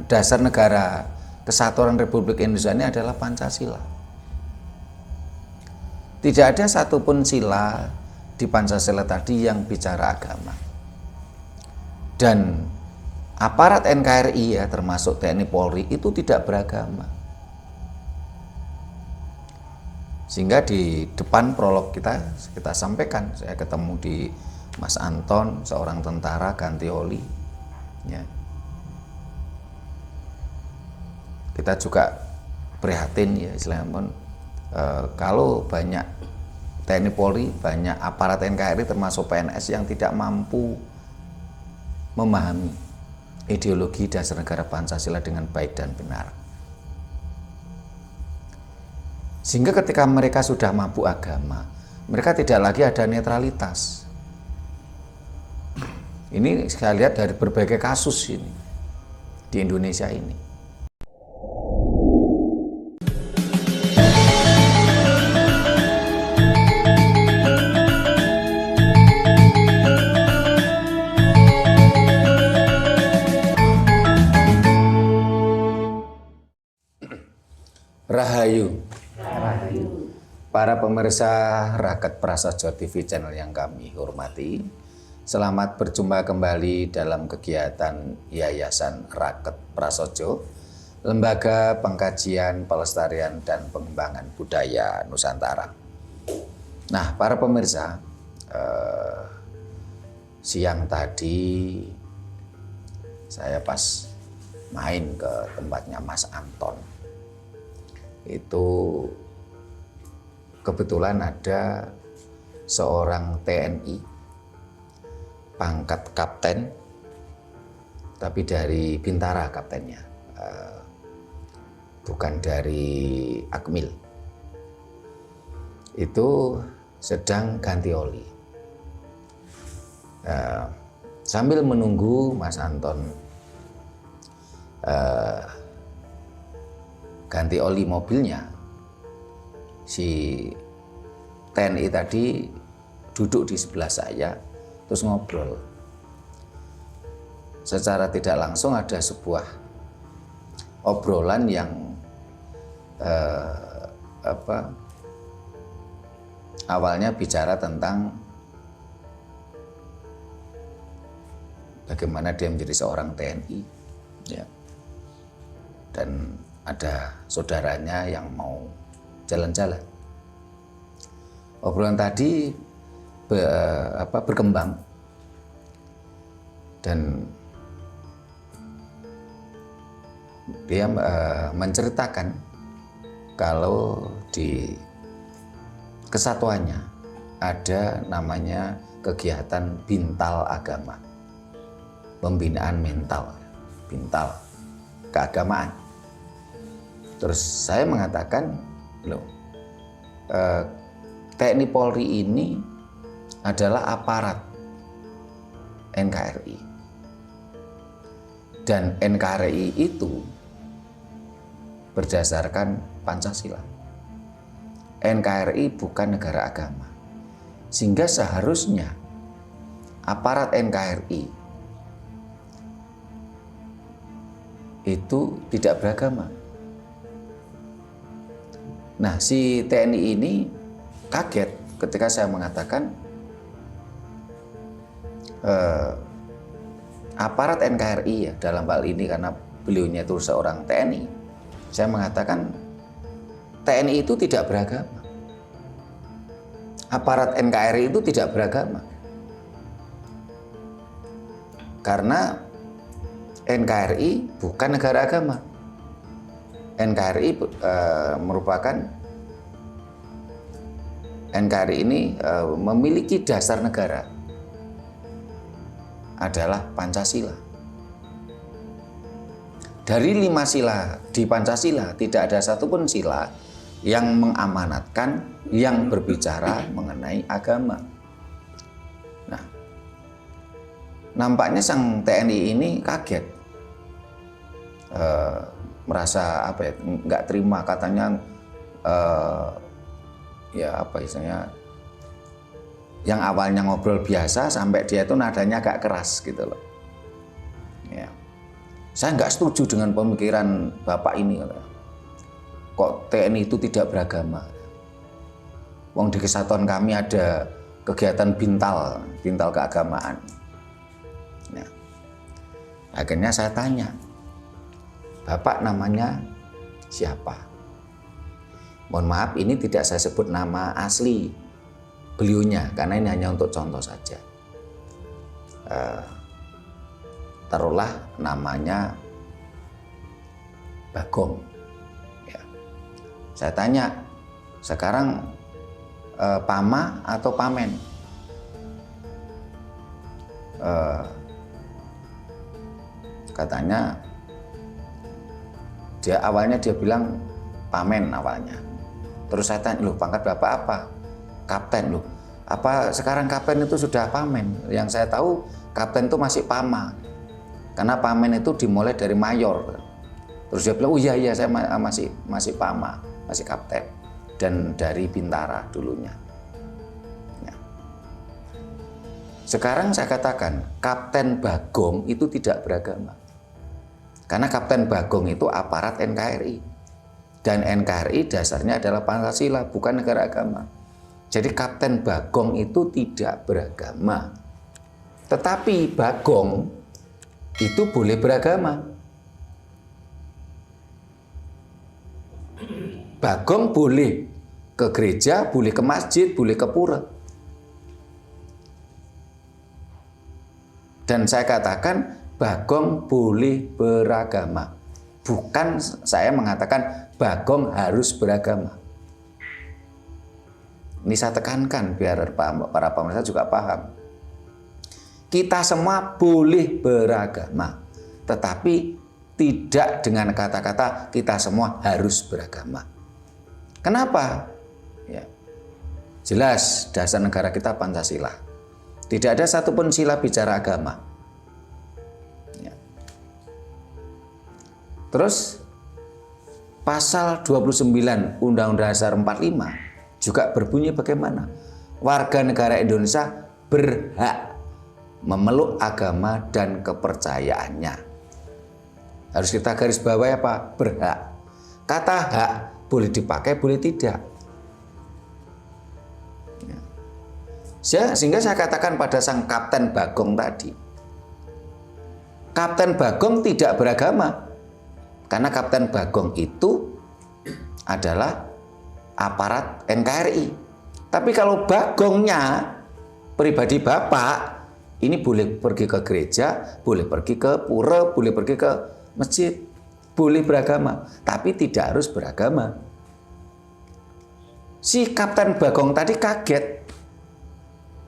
dasar negara Kesatuan Republik Indonesia ini adalah Pancasila. Tidak ada satupun sila di Pancasila tadi yang bicara agama. Dan aparat NKRI ya, termasuk TNI Polri itu tidak beragama. Sehingga di depan prolog kita sampaikan, saya ketemu di Mas Anton, seorang tentara ganti oli. Ya. Kita juga prihatin ya istilahnya, kalau banyak TNI Polri, banyak aparat NKRI termasuk PNS yang tidak mampu memahami ideologi dasar negara Pancasila dengan baik dan benar. Sehingga ketika mereka sudah mabuk agama, mereka tidak lagi ada netralitas. Ini saya lihat dari berbagai kasus ini di Indonesia ini. Rahayu. Para pemirsa Raket Prasaja TV channel yang kami hormati, selamat berjumpa kembali dalam kegiatan Yayasan Raket Prasaja, Lembaga Pengkajian, Pelestarian, dan Pengembangan Budaya Nusantara. Nah, para pemirsa, siang tadi saya pas main ke tempatnya Mas Anton. Itu kebetulan ada seorang TNI pangkat kapten, tapi dari Bintara kaptennya, bukan dari Akmil. Itu sedang ganti oli. Sambil menunggu Mas Anton ganti oli mobilnya, si TNI tadi duduk di sebelah saya, terus ngobrol. Secara tidak langsung ada sebuah obrolan yang awalnya bicara tentang bagaimana dia menjadi seorang TNI, ya. Dan ada saudaranya yang mau jalan-jalan. Obrolan tadi berkembang dan dia menceritakan kalau di kesatuannya ada namanya kegiatan bintal agama, pembinaan mental, bintal keagamaan. Terus saya mengatakan, loh, TNI Polri ini adalah aparat NKRI. Dan NKRI itu berdasarkan Pancasila. NKRI bukan negara agama. Sehingga seharusnya aparat NKRI itu tidak beragama. Nah, si TNI ini kaget ketika saya mengatakan aparat NKRI ya, dalam hal ini karena beliaunya itu seorang TNI. Saya mengatakan TNI itu tidak beragama. Aparat NKRI itu tidak beragama. Karena NKRI bukan negara agama. NKRI NKRI ini memiliki dasar negara adalah Pancasila. Dari 5 sila di Pancasila tidak ada satupun sila yang mengamanatkan, yang berbicara mengenai agama. Nah, nampaknya sang TNI ini kaget, merasa nggak terima, katanya ya apa istilahnya, yang awalnya ngobrol biasa sampai dia itu nadanya agak keras gitu loh. Ya. Saya nggak setuju dengan pemikiran Bapak ini. Kok TNI itu tidak beragama? Wong di kesatuan kami ada kegiatan bintal keagamaan. Nah, akhirnya saya tanya, Bapak namanya siapa? Mohon maaf, ini tidak saya sebut nama asli beliaunya, karena ini hanya untuk contoh saja. Taruhlah namanya Bagong. Ya. Saya tanya, sekarang Pama atau Pamen? Katanya awalnya dia bilang Pamen awalnya. Terus saya tanya, loh pangkat Bapak apa? Kapten. Loh, apa sekarang kapten itu sudah Pamen? Yang saya tahu kapten itu masih Pama. Karena Pamen itu dimulai dari mayor. Terus dia bilang, oh iya saya masih Pama, masih kapten. Dan dari Bintara dulunya. Ya. Sekarang saya katakan, Kapten Bagong itu tidak beragama. Karena Kapten Bagong itu aparat NKRI. Dan NKRI dasarnya adalah Pancasila, bukan negara agama. Jadi Kapten Bagong itu tidak beragama. Tetapi Bagong itu boleh beragama. Bagong boleh ke gereja, boleh ke masjid, boleh ke pura. Dan saya katakan Bagong boleh beragama. Bukan saya mengatakan Bagong harus beragama. Ini saya tekankan biar para pemirsa juga paham. Kita semua boleh beragama, tetapi tidak dengan kata-kata kita semua harus beragama. Kenapa? Ya. Jelas dasar negara kita Pancasila. Tidak ada satupun sila bicara agama. Ya. Terus pasal 29 Undang-Undang Dasar 45 juga berbunyi bagaimana? Warga negara Indonesia berhak memeluk agama dan kepercayaannya. Harus kita garis bawahi apa? Berhak. Kata hak boleh dipakai, boleh tidak. Ya. Sehingga saya katakan pada sang Kapten Bagong tadi, Kapten Bagong tidak beragama. Karena Kapten Bagong itu adalah aparat NKRI. Tapi kalau Bagongnya pribadi Bapak, ini boleh pergi ke gereja, boleh pergi ke pura, boleh pergi ke masjid, boleh beragama, tapi tidak harus beragama. Si Kapten Bagong tadi kaget.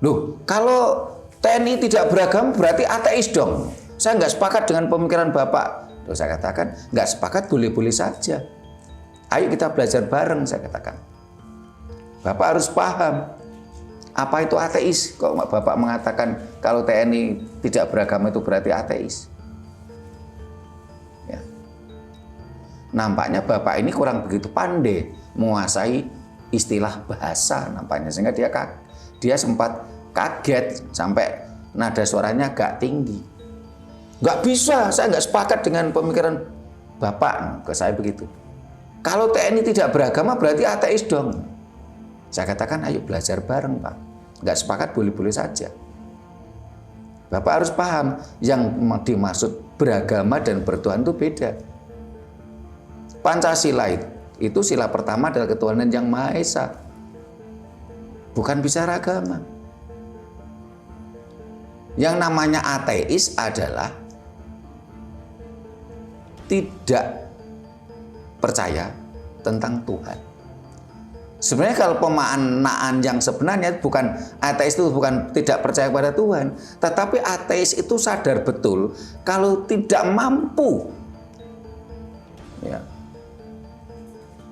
Loh, kalau TNI tidak beragama berarti ateis dong. Saya nggak sepakat dengan pemikiran Bapak. Loh, saya katakan nggak sepakat boleh-boleh saja. Ayo kita belajar bareng, saya katakan. Bapak harus paham apa itu ateis. Kok Bapak mengatakan kalau TNI tidak beragama itu berarti ateis? Ya. Nampaknya Bapak ini kurang begitu pandai menguasai istilah bahasa nampaknya, sehingga dia sempat kaget sampai nada suaranya agak tinggi. Nggak bisa, saya nggak sepakat dengan pemikiran Bapak, ke saya begitu. Kalau TNI tidak beragama berarti ateis dong. Saya katakan ayo belajar bareng Pak. Nggak sepakat boleh-boleh saja. Bapak harus paham yang dimaksud beragama dan bertuhan itu beda. Pancasila itu sila pertama adalah ketuhanan yang Maha Esa. Bukan bicara agama. Yang namanya ateis adalah tidak percaya tentang Tuhan. Sebenarnya kalau pemaknaan yang sebenarnya bukan ateis itu bukan tidak percaya kepada Tuhan, tetapi ateis itu sadar betul kalau tidak mampu. Ya.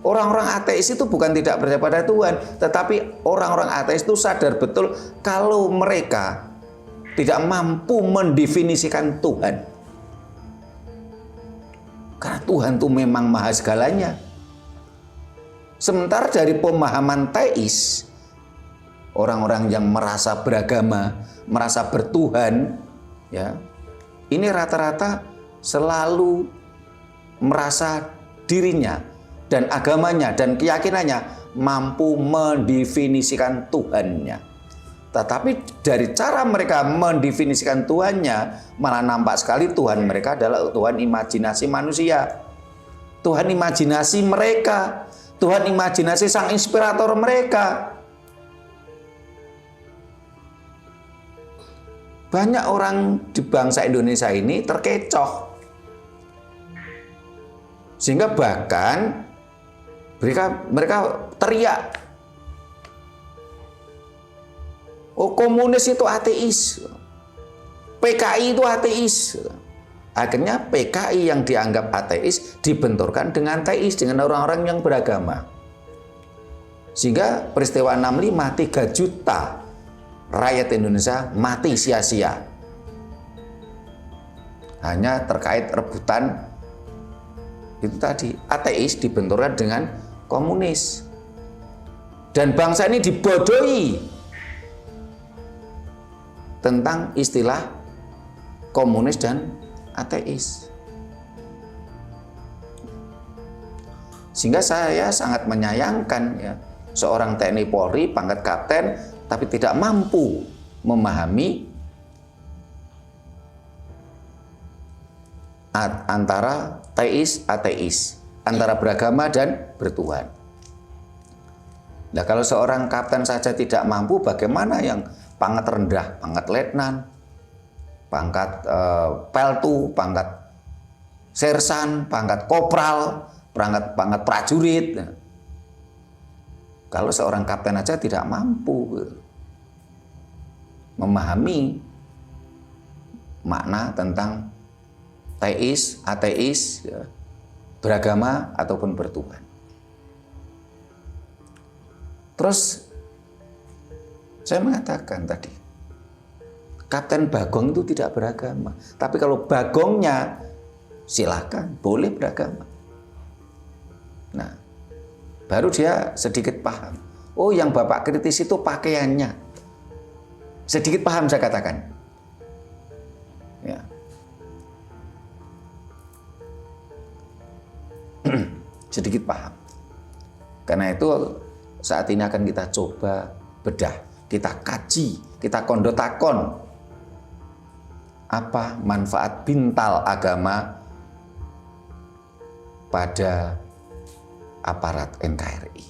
Orang-orang ateis itu bukan tidak percaya pada Tuhan, tetapi orang-orang ateis itu sadar betul kalau mereka tidak mampu mendefinisikan Tuhan. Karena Tuhan itu memang maha segalanya. Sementara dari pemahaman teis, orang-orang yang merasa beragama, merasa bertuhan, ya, ini rata-rata selalu merasa dirinya dan agamanya dan keyakinannya mampu mendefinisikan Tuhannya. Tetapi dari cara mereka mendefinisikan Tuhannya, malah nampak sekali Tuhan mereka adalah Tuhan imajinasi manusia. Tuhan imajinasi mereka, Tuhan imajinasi sang inspirator mereka. Banyak orang di bangsa Indonesia ini terkecoh. Sehingga bahkan mereka teriak, oh komunis itu ateis, PKI itu ateis. Akhirnya PKI yang dianggap ateis dibenturkan dengan teis, dengan orang-orang yang beragama. Sehingga peristiwa 65, 3 juta rakyat Indonesia mati sia-sia. Hanya terkait rebutan itu tadi, ateis dibenturkan dengan komunis. Dan bangsa ini dibodohi tentang istilah komunis dan ateis. Sehingga saya sangat menyayangkan ya, seorang TNI Polri pangkat kapten tapi tidak mampu memahami antara teis ateis, antara beragama dan bertuhan. Nah, kalau seorang kapten saja tidak mampu, bagaimana yang pangkat rendah, pangkat letnan, pangkat peltu, pangkat sersan, pangkat kopral, pangkat prajurit. Nah, kalau seorang kapten aja tidak mampu memahami makna tentang teis, ateis, ya, beragama ataupun bertuhan. Terus saya mengatakan tadi, Kapten Bagong itu tidak beragama. Tapi kalau Bagongnya silakan, boleh beragama. Nah, baru dia sedikit paham. Oh, yang Bapak kritis itu pakaiannya. Sedikit paham saya katakan. Ya. Sedikit paham. Karena itu saat ini akan kita coba bedah, kita kaji, kita kondotakon apa manfaat bintal agama pada aparat NKRI.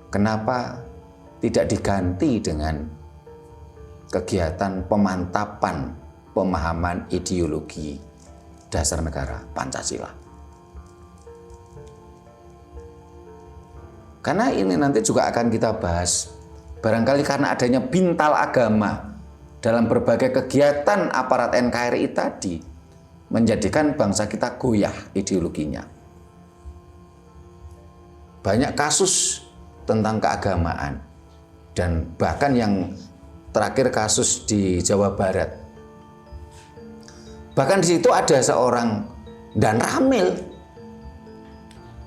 Kenapa tidak diganti dengan kegiatan pemantapan pemahaman ideologi dasar negara Pancasila? Karena ini nanti juga akan kita bahas, barangkali karena adanya bintal agama dalam berbagai kegiatan aparat NKRI tadi, menjadikan bangsa kita goyah ideologinya. Banyak kasus tentang keagamaan, dan bahkan yang terakhir kasus di Jawa Barat. Bahkan di situ ada seorang Dan Ramil.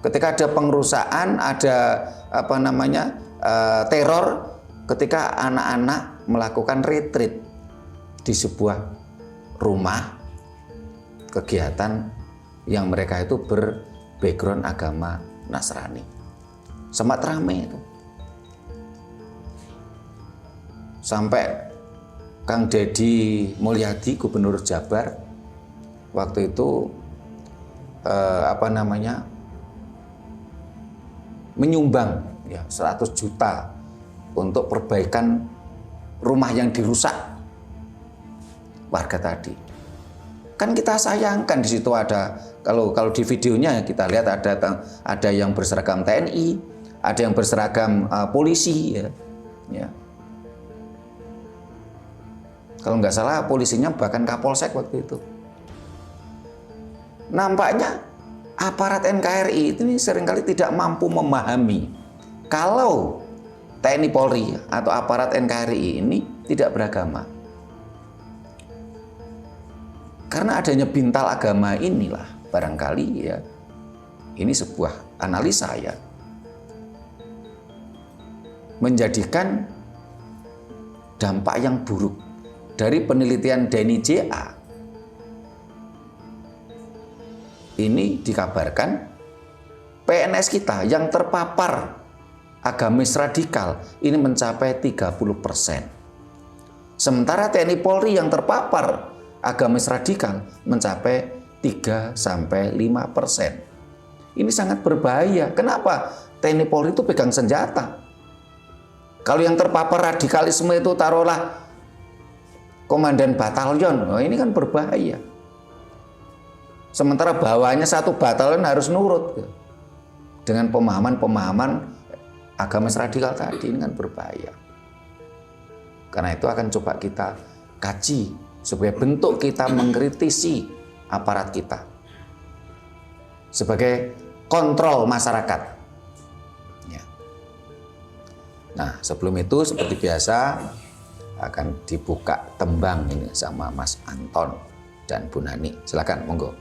Ketika ada pengerusakan, ada teror, ketika anak-anak melakukan retreat di sebuah rumah kegiatan yang mereka itu berbackground agama Nasrani. Sempat ramai itu. Sampai Kang Deddy Mulyadi, Gubernur Jabar, waktu itu menyumbang ya 100 juta untuk perbaikan rumah yang dirusak warga tadi. Kan kita sayangkan di situ ada, kalau di videonya kita lihat ada yang berseragam TNI, ada yang berseragam polisi ya. Kalau nggak salah polisinya bahkan Kapolsek waktu itu. Nampaknya aparat NKRI ini seringkali tidak mampu memahami kalau TNI Polri atau aparat NKRI ini tidak beragama. Karena adanya bintal agama inilah barangkali ya, ini sebuah analisa ya, menjadikan dampak yang buruk dari penelitian Denny J.A. ini dikabarkan PNS kita yang terpapar agamis radikal ini mencapai 30%. Sementara TNI Polri yang terpapar agamis radikal mencapai 3-5%. Ini sangat berbahaya. Kenapa? TNI Polri itu pegang senjata. Kalau yang terpapar radikalisme itu taruhlah komandan batalion, oh ini kan berbahaya. Sementara bawahnya satu batalion harus nurut dengan pemahaman-pemahaman agamis radikal tadi, ini kan berbahaya. Karena itu akan coba kita kaji sebagai bentuk kita mengkritisi aparat kita sebagai kontrol masyarakat. Ya. Nah, sebelum itu seperti biasa akan dibuka tembang ini sama Mas Anton dan Bu Nani. Silakan, monggo.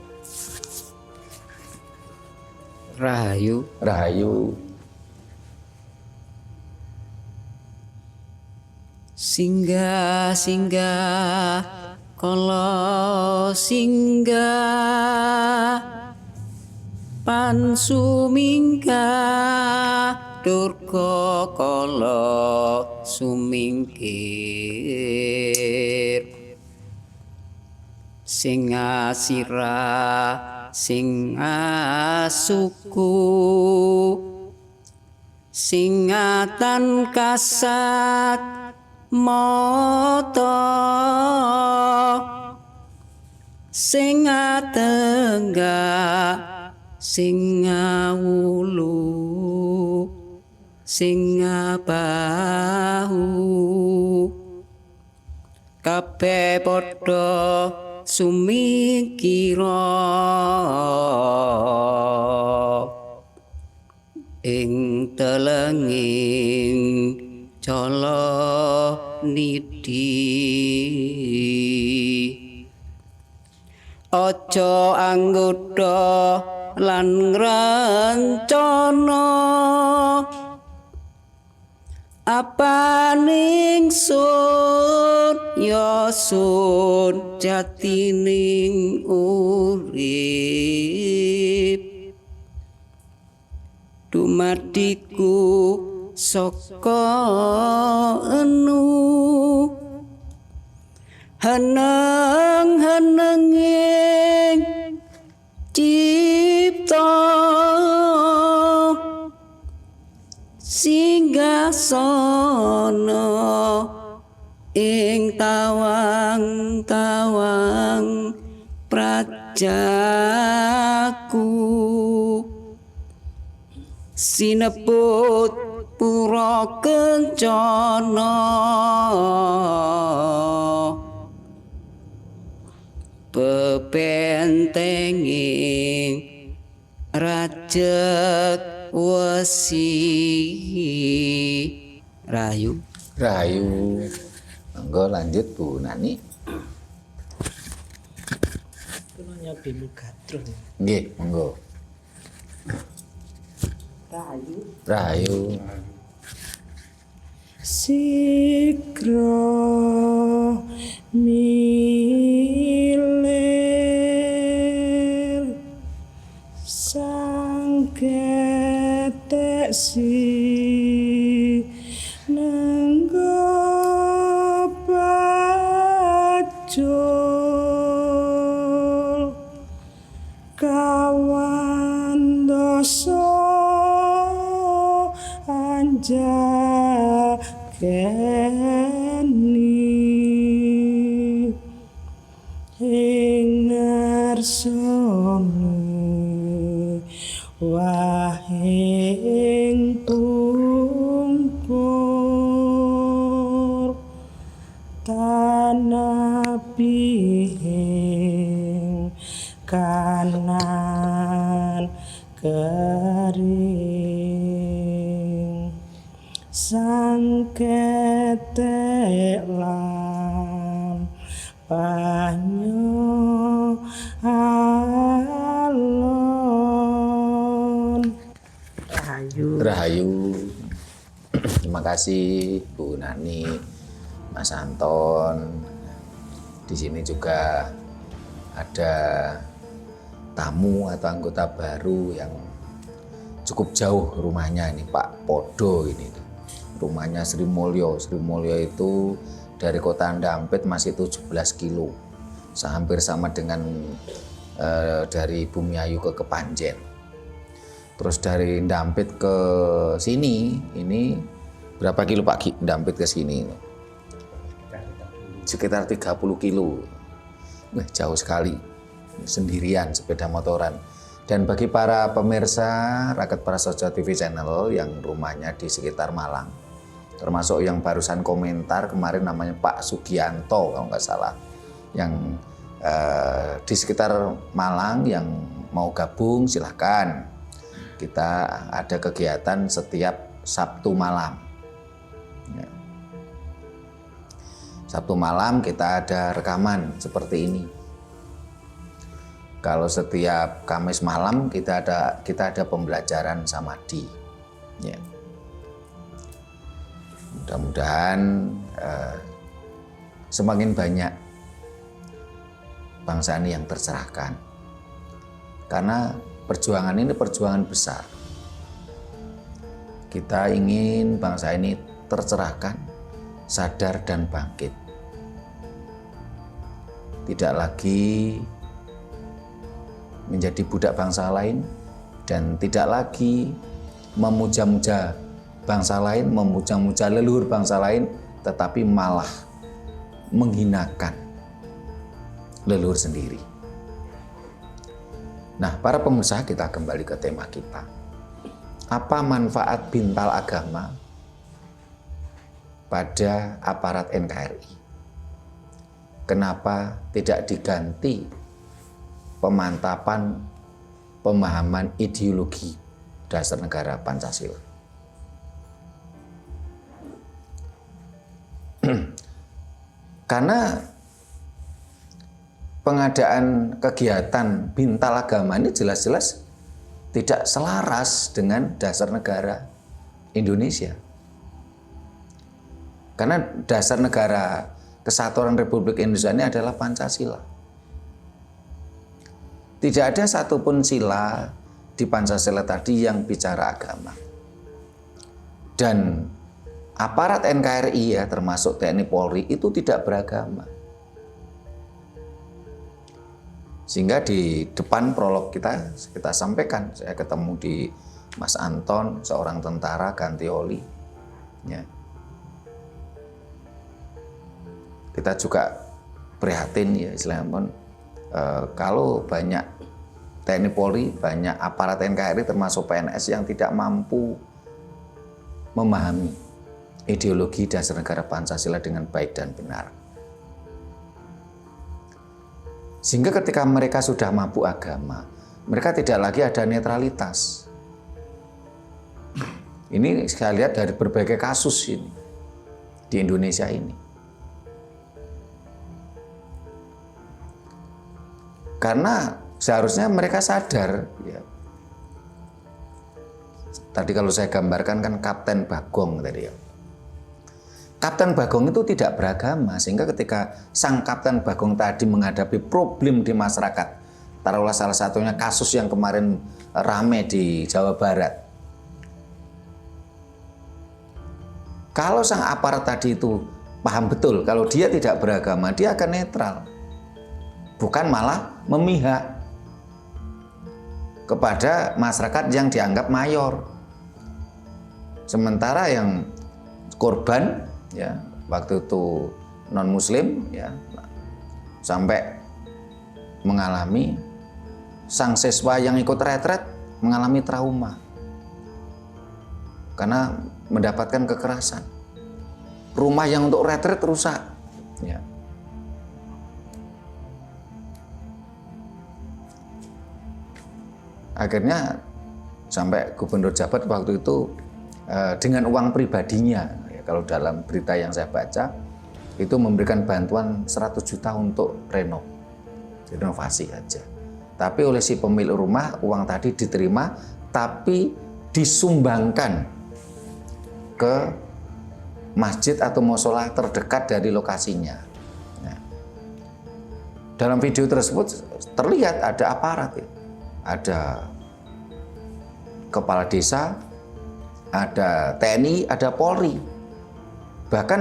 Rahayu. Rahayu. Singgah singgah kala singgah pansumingkah durga kala sumingkir sing asira sing asuku singatan kasat mata sing tenggak sing ngawulu sing bahu kabeh padha sumikira ing telenging cala nidi aja anggota lan rencana apaning sun ya sun jatining urip dumadiku saka enu haneng-hanenging cipta singgasana ing tawang-tawang prajaku sinebut pura kencana bebentenging rajek wesi. Rahayu. Rahayu. Monggo lanjut Bu Nani. Kulanya Benu Gadrun. Nggih, monggo. Rahayu. Rahayu. Sikro milir sang ketek si nenggo bajul kawan doso anjakeni ing ngarsane wahing tungkur tanaping kanan kering sang ketek lan banyu alon. Rahayu. Rahayu. Terima kasih Bu Nani, Mas Anton. Di sini juga ada tamu atau anggota baru yang cukup jauh rumahnya ini, Pak Podo ini. Rumahnya Sri Mulyo. Sri Mulyo itu dari kota Ndampit masih 17 kilo. Hampir sama dengan dari Bumiayu ke Kepanjen. Terus dari Ndampit ke sini, ini berapa kilo Pak Ki? Ndampit ke sini? Sekitar 30 kilo. Wah, jauh sekali. Sendirian sepeda motoran. Dan bagi para pemirsa Rakyat Prasaja TV Channel yang rumahnya di sekitar Malang, termasuk yang barusan komentar kemarin namanya Pak Sugianto kalau nggak salah, yang di sekitar Malang yang mau gabung silahkan. Kita ada kegiatan setiap Sabtu malam. Ya. Sabtu malam kita ada rekaman seperti ini. Kalau setiap Kamis malam kita ada pembelajaran samadhi. Ya. Mudah-mudahan semakin banyak bangsa ini yang tercerahkan. Karena perjuangan ini perjuangan besar. Kita ingin bangsa ini tercerahkan, sadar dan bangkit. Tidak lagi menjadi budak bangsa lain dan tidak lagi memuja-muja bangsa lain, memuja-muja leluhur bangsa lain, tetapi malah menghinakan leluhur sendiri. Nah, para pemirsa, kita kembali ke tema kita. Apa manfaat bintal agama pada aparat NKRI? Kenapa tidak diganti pemantapan pemahaman ideologi dasar negara Pancasila? Karena pengadaan kegiatan bintal agama ini jelas-jelas tidak selaras dengan dasar negara Indonesia. Karena dasar negara Kesatuan Republik Indonesia ini adalah Pancasila. Tidak ada satupun sila di Pancasila tadi yang bicara agama. Dan aparat NKRI ya, termasuk TNI Polri itu tidak beragama. Sehingga di depan prolog kita sampaikan, saya ketemu di Mas Anton, seorang tentara ganti oli. Ya. Kita juga prihatin ya istilahnya, kalau banyak TNI Polri, banyak aparat NKRI termasuk PNS yang tidak mampu memahami ideologi dasar negara Pancasila dengan baik dan benar. Sehingga ketika mereka sudah mabuk agama, mereka tidak lagi ada netralitas. Ini saya lihat dari berbagai kasus ini di Indonesia ini. Karena seharusnya mereka sadar, ya. Tadi kalau saya gambarkan kan Kapten Bagong tadi ya. Kapten Bagong itu tidak beragama, sehingga ketika sang Kapten Bagong tadi menghadapi problem di masyarakat, taruhlah salah satunya kasus yang kemarin rame di Jawa Barat. Kalau sang aparat tadi itu paham betul, kalau dia tidak beragama, dia akan netral. Bukan malah memihak kepada masyarakat yang dianggap mayor. Sementara yang korban ya waktu itu non muslim ya sampai mengalami, sang siswa yang ikut retret mengalami trauma karena mendapatkan kekerasan. Rumah yang untuk retret rusak ya. Akhirnya sampai Gubernur Jabat waktu itu dengan uang pribadinya, ya, kalau dalam berita yang saya baca itu memberikan bantuan 100 juta untuk renovasi aja. Tapi oleh si pemilik rumah uang tadi diterima tapi disumbangkan ke masjid atau mushola terdekat dari lokasinya. Nah, dalam video tersebut terlihat ada aparat ya. ada kepala desa, ada TNI, ada Polri. Bahkan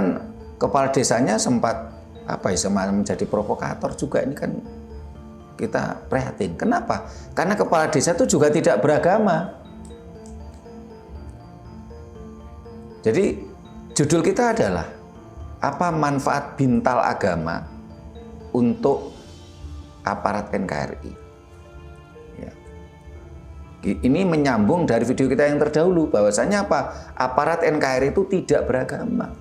kepala desanya sempat menjadi provokator juga, ini kan kita prihatin. Kenapa? Karena kepala desa itu juga tidak beragama. Jadi judul kita adalah apa manfaat bintal agama untuk aparat NKRI. Ya. Ini menyambung dari video kita yang terdahulu, bahwasanya apa? Aparat NKRI itu tidak beragama.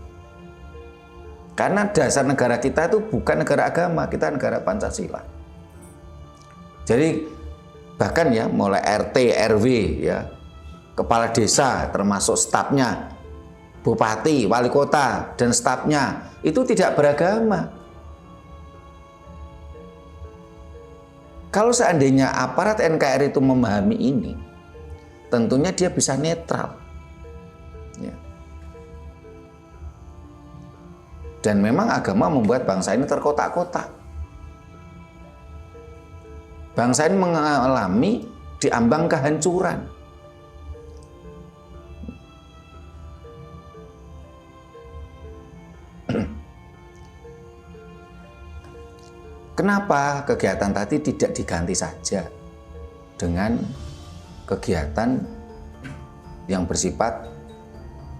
Karena dasar negara kita itu bukan negara agama, kita negara Pancasila. Jadi bahkan ya mulai RT, RW ya, kepala desa termasuk stafnya, bupati, wali kota dan stafnya itu tidak beragama. Kalau seandainya aparat NKRI itu memahami ini, tentunya dia bisa netral. Ya. Dan memang agama membuat bangsa ini terkotak-kotak. Bangsa ini mengalami diambang kehancuran. Kenapa kegiatan tadi tidak diganti saja dengan kegiatan yang bersifat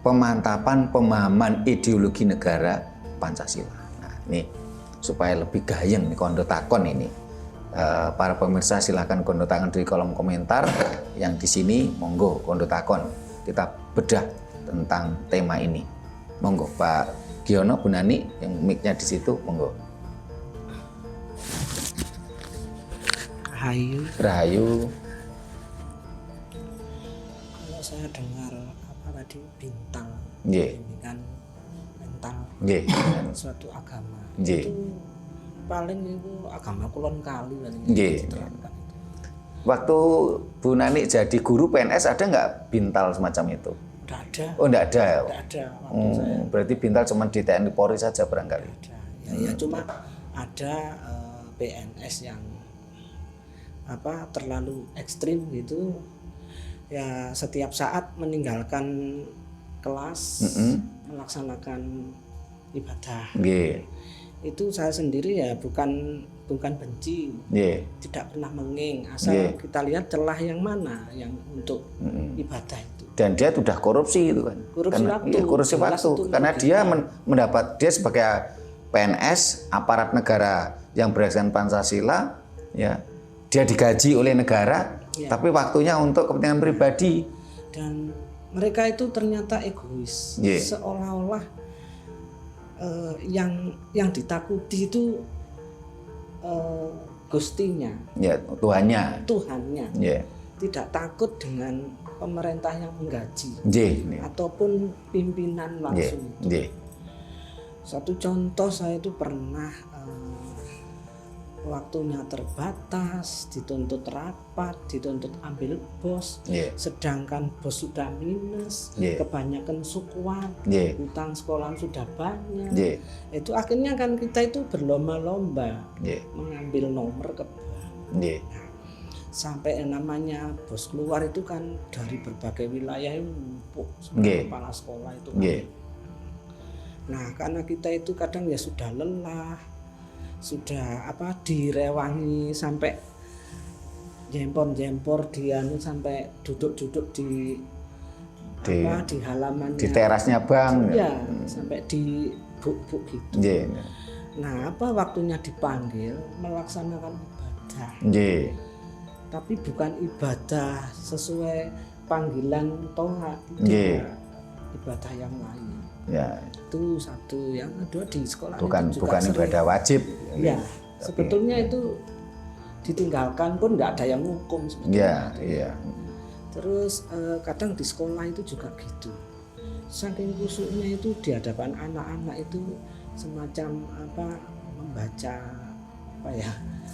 pemantapan pemahaman ideologi negara Pancasila. Nah, ini supaya lebih gayeng nih kondo takon ini. Para pemirsa silakan kondo takon di kolom komentar. Yang di sini monggo kondo takon. Kita bedah tentang tema ini. Monggo Pak Giono, Bu Nani yang mic-nya di situ, monggo. Rahayu. Kalau saya dengar apa tadi bintang, Nggih. ini kan mental Nggih. suatu agama. Nggih. Itu paling itu agama kulon kali kan. Nggih. Waktu Bu Nani jadi guru PNS ada nggak bintal semacam itu? Tidak ada. Oh, nggak ada. Tidak ada. Waktu saya Berarti bintal cuma di TNI Polri saja barangkali. ada. Ya cuma ada PNS yang terlalu ekstrim gitu. Ya setiap saat meninggalkan kelas, melaksanakan ibadah. Nggih. Itu saya sendiri ya bukan benci, Nggih. tidak pernah menging, asal Nggih. kita lihat celah yang mana yang untuk ibadah itu. Dan dia sudah korupsi itu kan. Korupsi waktu. Iya, korupsi Jelas waktu. itu Karena merugikan. dia mendapat, dia sebagai PNS, aparat negara yang berdasarkan Pancasila, ya, dia digaji oleh negara, Ya. tapi waktunya untuk kepentingan pribadi. Dan mereka itu ternyata egois, Nggih. seolah-olah yang ditakuti itu gustinya, Ya, Tuhannya. Tuhannya. Ya. Tidak takut dengan pemerintah yang menggaji Nggih. ataupun pimpinan Nggih. langsung. Nggih. Satu contoh, saya itu pernah waktunya terbatas, dituntut rapat, dituntut ambil bos, Nggih. sedangkan bos sudah minus, Nggih. kebanyakan sukuan, Nggih. utang sekolah sudah banyak. Nggih. Itu akhirnya kan kita itu berlomba-lomba Nggih. mengambil nomor ke bank. Nggih. Sampai yang namanya bos keluar itu kan dari berbagai wilayah itu numpuk Nggih. kepala sekolah itu kan. Nggih. Nah, karena kita itu kadang ya sudah lelah, sudah direwangi sampai jempor-jempor sampai duduk-duduk di halaman Di terasnya bank. ya, sampai di buk-buk gitu. Nggih. Nah, waktunya dipanggil melaksanakan ibadah, Nggih. tapi bukan ibadah sesuai panggilan Torah, Nggih. ibadah yang lain. Ya, Itu satu. Yang kedua, di sekolah bukan itu juga sering- ibadah wajib. Ya, Tapi- sebetulnya itu ditinggalkan pun nggak ada yang hukum sebetulnya. Iya. Terus kadang di sekolah itu juga gitu. Saking khusyuknya itu di hadapan anak-anak itu semacam membaca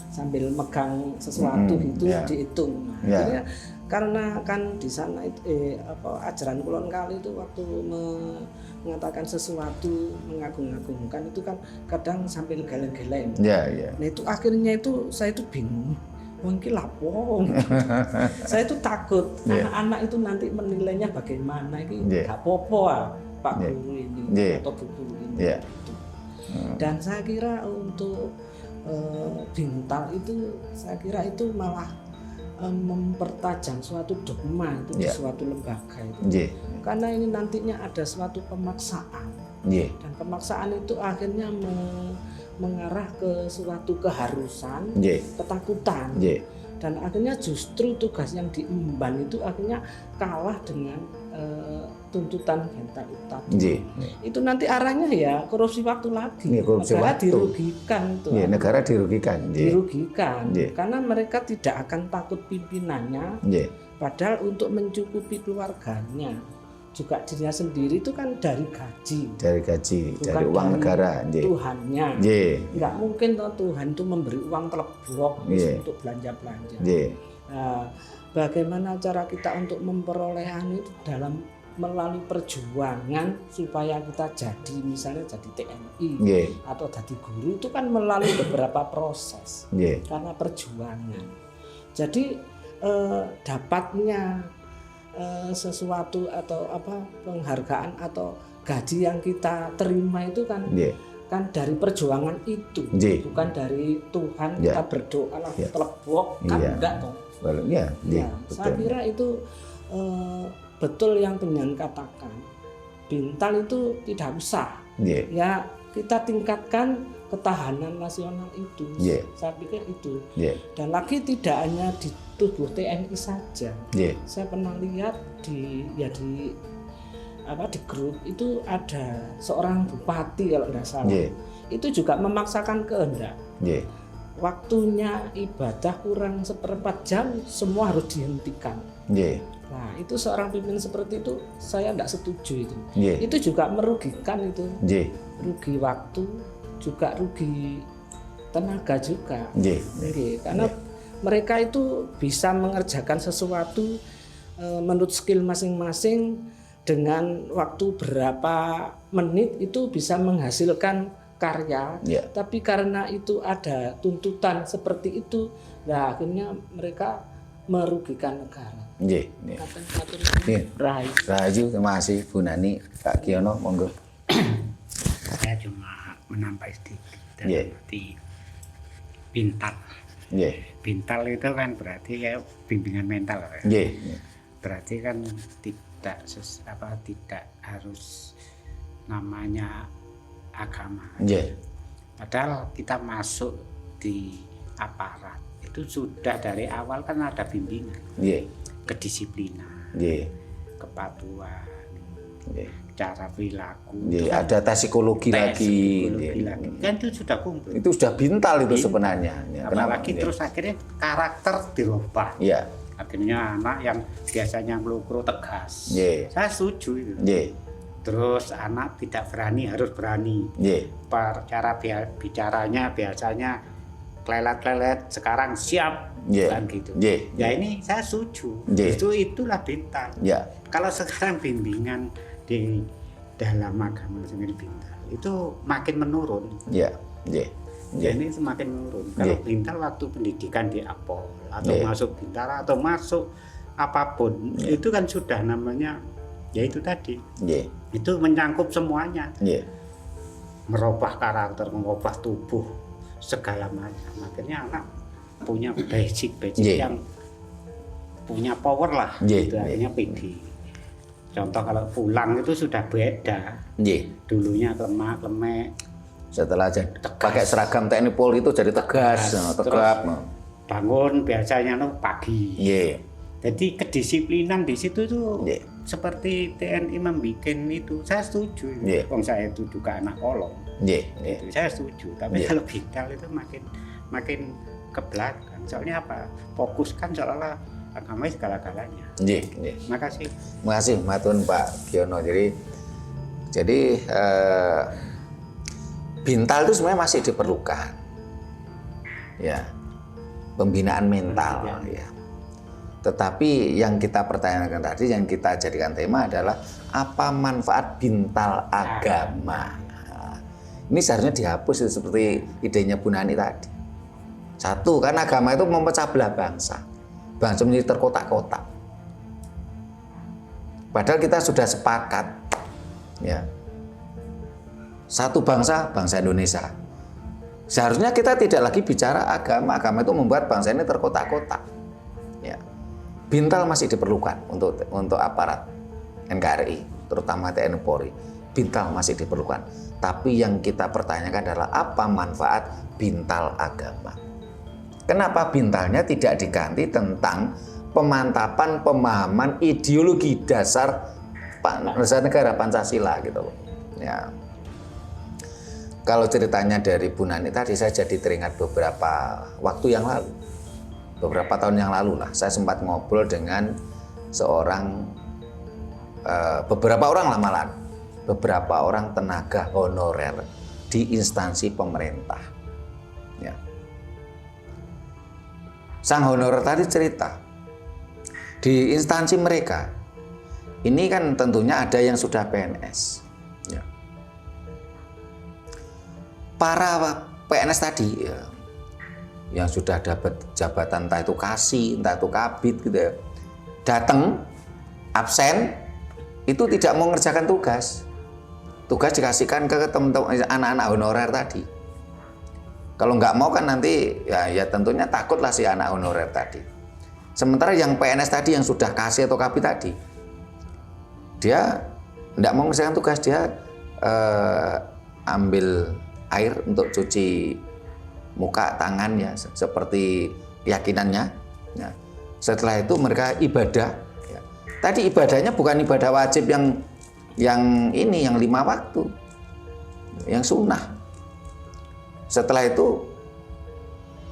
sambil megang sesuatu gitu, ya. dihitung. Nah, Ya. akhirnya karena kan di sana itu ajaran kulon kali itu waktu mengatakan sesuatu mengagung-agungkan itu kan kadang sambil geleng-geleng. Iya. Nah itu akhirnya itu saya itu bingung Mungkin lapor. Saya itu takut anak-anak itu nanti menilainya bagaimana ini nggak popo Pak Guru ini atau Bu Guru ini. Gitu. Dan saya kira untuk Bintal itu saya kira itu malah mempertajam suatu dogma itu di suatu lembaga itu. Karena ini nantinya ada suatu pemaksaan. Dan pemaksaan itu akhirnya mengarah ke suatu keharusan, ketakutan. Dan akhirnya justru tugas yang diemban itu akhirnya kalah dengan tuntutan Bintal tadi. Itu nanti arahnya ya korupsi waktu lagi. Negara dirugikan itu. Negara dirugikan. Dirugikan. Karena mereka tidak akan takut pimpinannya. Padahal untuk mencukupi keluarganya juga dirinya sendiri itu kan dari gaji. Bukan dari uang negara. Tuhannya. Nggak mungkin toh Tuhan itu memberi uang teleblok untuk belanja-belanja. Nah, bagaimana cara kita untuk memperolehan itu melalui perjuangan supaya kita jadi misalnya jadi TNI atau jadi guru itu kan melalui beberapa proses karena perjuangan. Jadi dapatnya sesuatu atau penghargaan atau gaji yang kita terima itu kan kan dari perjuangan itu, bukan dari Tuhan kita berdoa lah telebok kan enggak toh. Saya kira itu betul yang Penyan katakan. Bintal itu tidak usah. Ya kita tingkatkan ketahanan nasional itu. Saya pikir itu. Dan lagi tidak hanya di tubuh TNI saja. Saya pernah lihat di grup itu ada seorang bupati kalau tidak salah. Itu juga memaksakan kehendak. Waktunya ibadah kurang 1/4 jam semua harus dihentikan. Nah itu seorang pimpinan seperti itu saya tidak setuju itu. Itu juga merugikan itu. Rugi waktu juga rugi tenaga juga. Karena mereka itu bisa mengerjakan sesuatu menurut skill masing-masing dengan waktu berapa menit itu bisa menghasilkan karya. Tapi karena itu ada tuntutan seperti itu, nah akhirnya mereka merugikan negara. Rahayu, terima kasih Bu Nani, Pak Kiono, monggo. Saya cuma menambah sedikit dalam arti Bintal. Bintal itu kan berarti kayak bimbingan mental. Berarti kan tidak harus namanya agama. Padahal kita masuk di aparat itu sudah dari awal kan ada bimbingan. Kedisiplinan, kepatuhan, cara perilaku. Ada tes psikologi lagi. Kan itu sudah kumpul. Itu sudah Bintal itu sebenarnya. Apalagi terus akhirnya karakter dirubah. Akhirnya anak yang biasanya ngelukro tegas. Saya setuju itu. Terus anak tidak berani harus berani. Cara bicaranya biasanya klelet-klelet, sekarang siap kan gitu. Ya ini saya setuju. Itulah Bintal. Kalau sekarang bimbingan di dalam agama sendiri Bintal itu makin menurun. Ini semakin menurun. Kalau Bintal waktu pendidikan di Apol atau masuk Bintara atau masuk apapun itu kan sudah namanya ya itu tadi. Itu menyangkut semuanya. Merubah karakter, merubah tubuh, segala macam. Akhirnya anak punya basic yang punya power lah. Itu akhirnya pede. Contoh kalau pulang itu sudah beda. Dulunya lemak-lemek. Setelah pakai seragam TNI Polri itu jadi tegas, tegap. Bangun biasanya pagi. Jadi kedisiplinan di situ tuh seperti TNI membuat itu, saya setuju. Wong saya itu juga anak kolong. Saya setuju. Tapi kalau Bintal itu makin ke belakang. Soalnya apa? Fokuskan seolah-olah agama segala-galanya. Makasih. Makasih, matun Pak Kiono. Jadi Bintal itu sebenarnya masih diperlukan. Pembinaan mental. Tetapi yang kita pertanyakan tadi, yang kita jadikan tema adalah apa manfaat Bintal agama. Ini seharusnya dihapus seperti idenya Bu Nani tadi. Satu, karena agama itu memecah belah bangsa. Bangsa menjadi terkotak-kotak. Padahal kita sudah sepakat, ya, satu bangsa, bangsa Indonesia. Seharusnya kita tidak lagi bicara agama. Agama itu membuat bangsa ini terkotak-kotak. Ya. Bintal masih diperlukan untuk aparat NKRI, terutama TNI Polri. Bintal masih diperlukan. Tapi yang kita pertanyakan adalah apa manfaat bintal agama? Kenapa bintalnya tidak diganti tentang pemantapan pemahaman ideologi dasar negara Pancasila gitu loh. Ya. Kalau ceritanya dari Bu Nani tadi, saya jadi teringat beberapa waktu yang lalu. Beberapa tahun yang lalu lah, saya sempat ngobrol dengan beberapa orang tenaga honorer di instansi pemerintah. Ya. Sang honorer tadi cerita, di instansi mereka, ini kan tentunya ada yang sudah PNS. Ya. Para PNS tadi, ya, yang sudah dapat jabatan entah itu kasih, entah itu kabid gitu ya, datang, absen, itu tidak mau mengerjakan tugas. Tugas dikasihkan ke teman-teman anak-anak honorer tadi. Kalau nggak mau kan nanti ya tentunya takutlah si anak honorer tadi. Sementara yang PNS tadi yang sudah kasih atau kabit tadi, dia nggak mau mengerjakan tugas, dia ambil air untuk cuci muka, tangan ya seperti keyakinannya. Ya. Setelah itu mereka ibadah. Ya. Tadi ibadahnya bukan ibadah wajib yang 5 waktu, yang sunnah. Setelah itu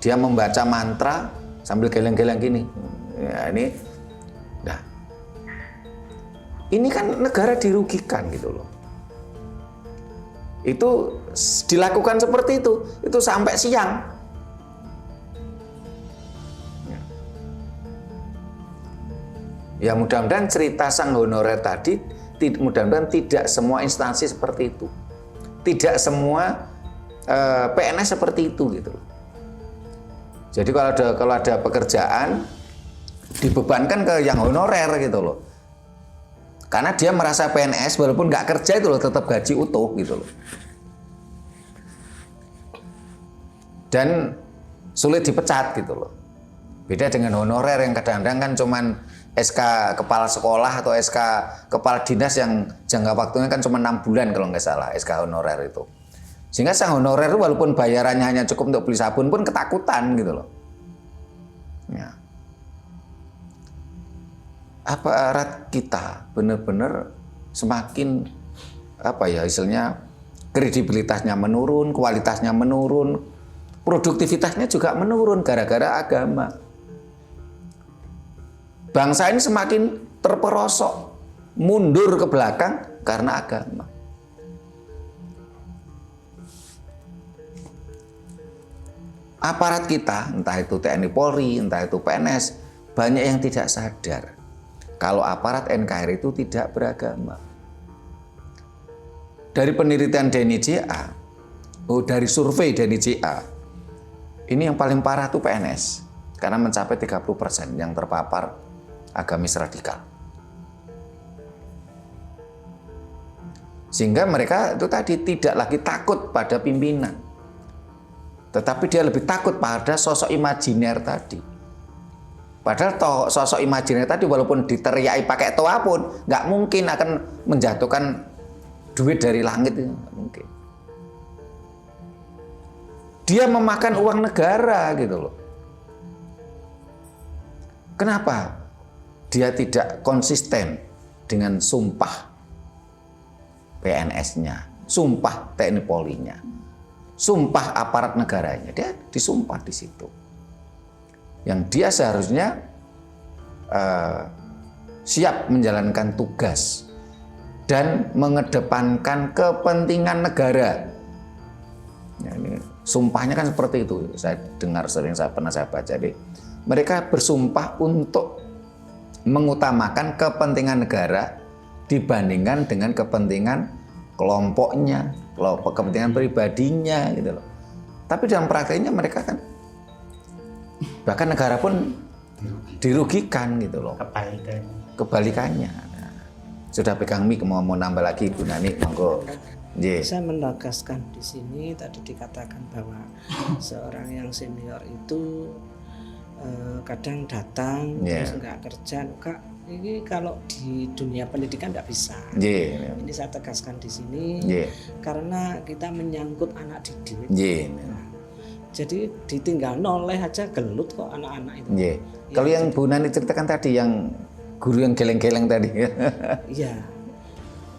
dia membaca mantra sambil geleng-geleng gini. Ya, ini kan negara dirugikan gitu loh. Itu dilakukan seperti itu sampai siang. Ya mudah-mudahan cerita sang honorer tadi, mudah-mudahan tidak semua instansi seperti itu. Tidak semua PNS seperti itu gitu. Jadi kalau ada pekerjaan dibebankan ke yang honorer gitu loh. Karena dia merasa PNS walaupun nggak kerja itu loh tetap gaji utuh gitu loh. Dan sulit dipecat gitu loh. Beda dengan honorer yang kadang-kadang kan cuman SK kepala sekolah atau SK kepala dinas yang jangka waktunya kan cuma 6 bulan kalau nggak salah SK honorer itu. Sehingga sang honorer itu walaupun bayarannya hanya cukup untuk beli sabun pun ketakutan gitu loh. Ya. Aparat kita benar-benar semakin istilahnya kredibilitasnya menurun, kualitasnya menurun, produktivitasnya juga menurun gara-gara agama. Bangsa ini semakin terperosok, mundur ke belakang karena agama. Aparat kita, entah itu TNI Polri, entah itu PNS, banyak yang tidak sadar kalau aparat NKRI itu tidak beragama. Dari penelitian DNIJA, dari survei DNIJA, ini yang paling parah itu PNS, karena mencapai 30% yang terpapar agamis radikal. Sehingga mereka itu tadi tidak lagi takut pada pimpinan, tetapi dia lebih takut pada sosok imajiner tadi. Padahal sosok imajiner tadi walaupun diteriaki pakai toa pun nggak mungkin akan menjatuhkan duit dari langit, nggak mungkin. Dia memakan uang negara gitu loh. Kenapa? Dia tidak konsisten dengan sumpah PNS-nya, sumpah TNI Polri-nya, sumpah aparat negaranya. Dia disumpah di situ. Yang dia seharusnya siap menjalankan tugas dan mengedepankan kepentingan negara. Ya, ini sumpahnya kan seperti itu. Saya dengar pernah saya baca. Jadi mereka bersumpah untuk mengutamakan kepentingan negara dibandingkan dengan kepentingan kelompoknya, kepentingan pribadinya gitu loh. Tapi dalam prakteknya mereka kan Bahkan negara pun dirugikan gitu loh. Kebalikannya. Nah, sudah pegang mic, mau nambah lagi Bu Nani, monggo. Saya menegaskan di sini tadi dikatakan bahwa seorang yang senior itu kadang datang terus nggak kerja, Kak. Ini kalau di dunia pendidikan nggak bisa. Ini saya tegaskan di sini karena kita menyangkut anak didik. Jadi ditinggal noleh aja gelut kok anak-anak itu. Kalau yang Bu Nani ceritakan tadi, yang guru yang geleng-geleng tadi, iya.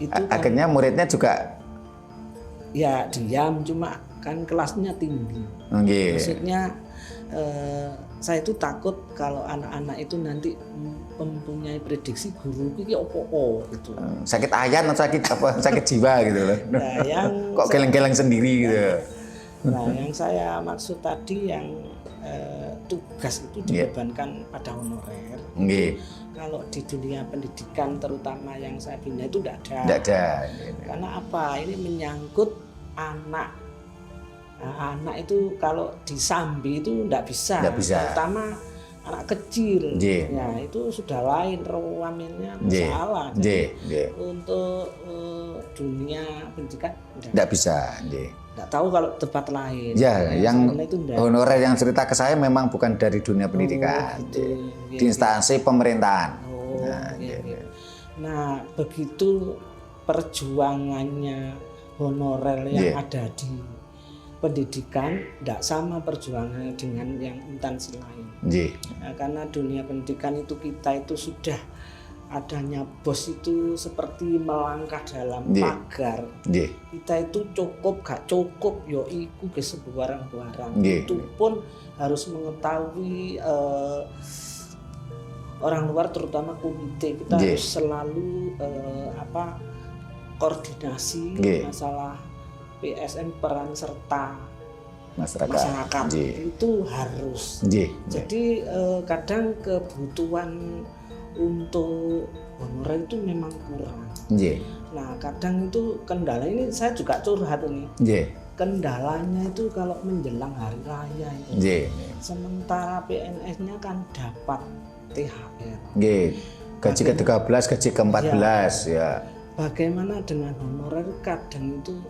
Itu akhirnya muridnya juga ya diam, cuma kan kelasnya tinggi. Maksudnya saya itu takut kalau anak-anak itu nanti mempunyai prediksi guru ini opo gitu. Sakit ayan atau sakit jiwa gitu loh. Nah, yang kok geleng-geleng sendiri gitu. Nah, yang saya maksud tadi yang tugas itu dibebankan pada honorer. Kalau di dunia pendidikan terutama yang saya bina itu tidak ada. Tidak ada. Karena apa? Ini menyangkut anak. Nah, anak itu kalau disambi itu tidak bisa. Terutama anak kecil. Ya, itu sudah lain rawaminnya masalah. Untuk dunia pendidikan tidak bisa. Tidak tahu kalau tempat lain. Yang honorer yang cerita ke saya memang bukan dari dunia pendidikan, di instansi pemerintahan. Nah, begitu perjuangannya honorer yang ada di pendidikan, tidak sama perjuangannya dengan yang instansi lain. Nah, karena dunia pendidikan itu kita itu sudah adanya bos itu seperti melangkah dalam pagar. Kita itu cukup gak cukup yo iku ke sebarang-barang. Itu pun harus mengetahui orang luar terutama komite. Kita harus selalu koordinasi masalah PSN, peran serta masyarakat. Itu harus. Jadi kadang kebutuhan untuk honorer itu memang kurang. Nah, kadang itu kendala ini saya juga curhat ini. Kendalanya itu kalau menjelang hari raya itu. Sementara PNS-nya kan dapat THR. Gaji ke-13, gaji ke-14 ya. Bagaimana dengan honorer kadang itu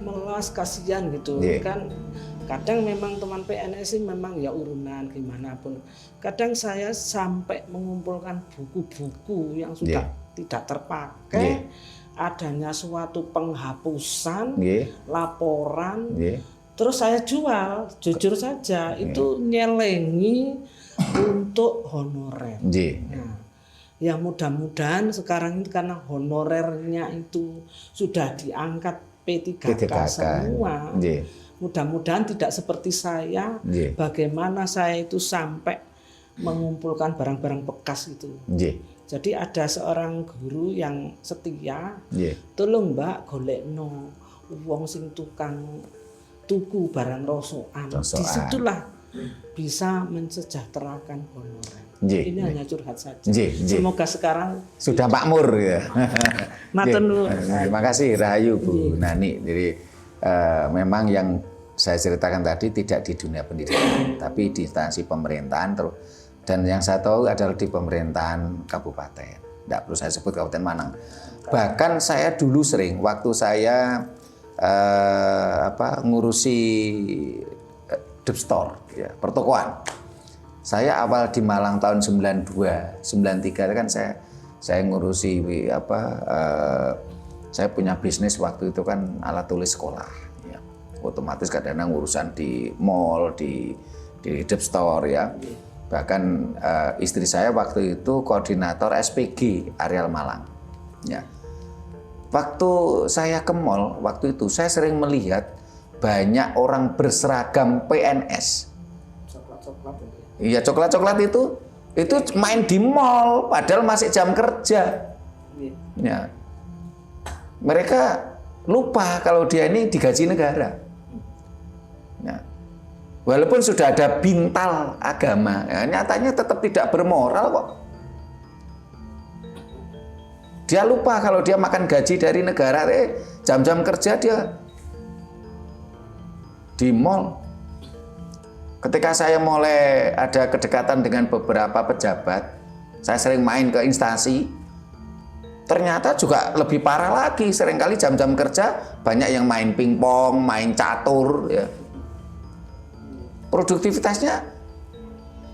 melas kasihan gitu kan. Kadang memang teman PNS ini memang ya urunan gimana pun. Kadang saya sampai mengumpulkan buku-buku yang sudah tidak terpakai, adanya suatu penghapusan, laporan, terus saya jual, jujur saja itu nyelengi untuk honorer. Nah, ya mudah-mudahan sekarang itu karena honorernya itu sudah diangkat P3K semua. Mudah-mudahan tidak seperti saya. Bagaimana saya itu sampai mengumpulkan barang-barang bekas itu. Jadi ada seorang guru yang setia. Tolong Mbak golekno wong sing tukang tuku barang rosokan. Disitulah bisa mensejahterakan honorer. Ini hanya curhat saja. Semoga sekarang sudah makmur ya. Matur nuwun. Terima kasih Rahayu Bu Nani. Jadi memang yang saya ceritakan tadi tidak di dunia pendidikan, tapi di instansi pemerintahan. Dan yang saya tahu adalah di pemerintahan kabupaten. Tidak perlu saya sebut Kabupaten Manang. Bahkan saya dulu sering waktu saya ngurusi Depstore, ya, pertokoan. Saya awal di Malang tahun 92, 93 kan saya ngurusi saya punya bisnis waktu itu kan alat tulis sekolah. Ya. Otomatis kadang-kadang urusan di mall, di Depstore ya. Bahkan istri saya waktu itu koordinator SPG Areal Malang. Ya. Waktu saya ke mall, waktu itu saya sering melihat banyak orang berseragam PNS. Iya, coklat-coklat itu main di mall, padahal masih jam kerja. Ya. Mereka lupa kalau dia ini digaji negara. Ya. Walaupun sudah ada bintal agama, ya, nyatanya tetap tidak bermoral kok. Dia lupa kalau dia makan gaji dari negara, jam-jam kerja dia di mall. Ketika saya mulai ada kedekatan dengan beberapa pejabat, saya sering main ke instansi, ternyata juga lebih parah lagi. Seringkali jam-jam kerja banyak yang main pingpong, main catur, ya. Produktivitasnya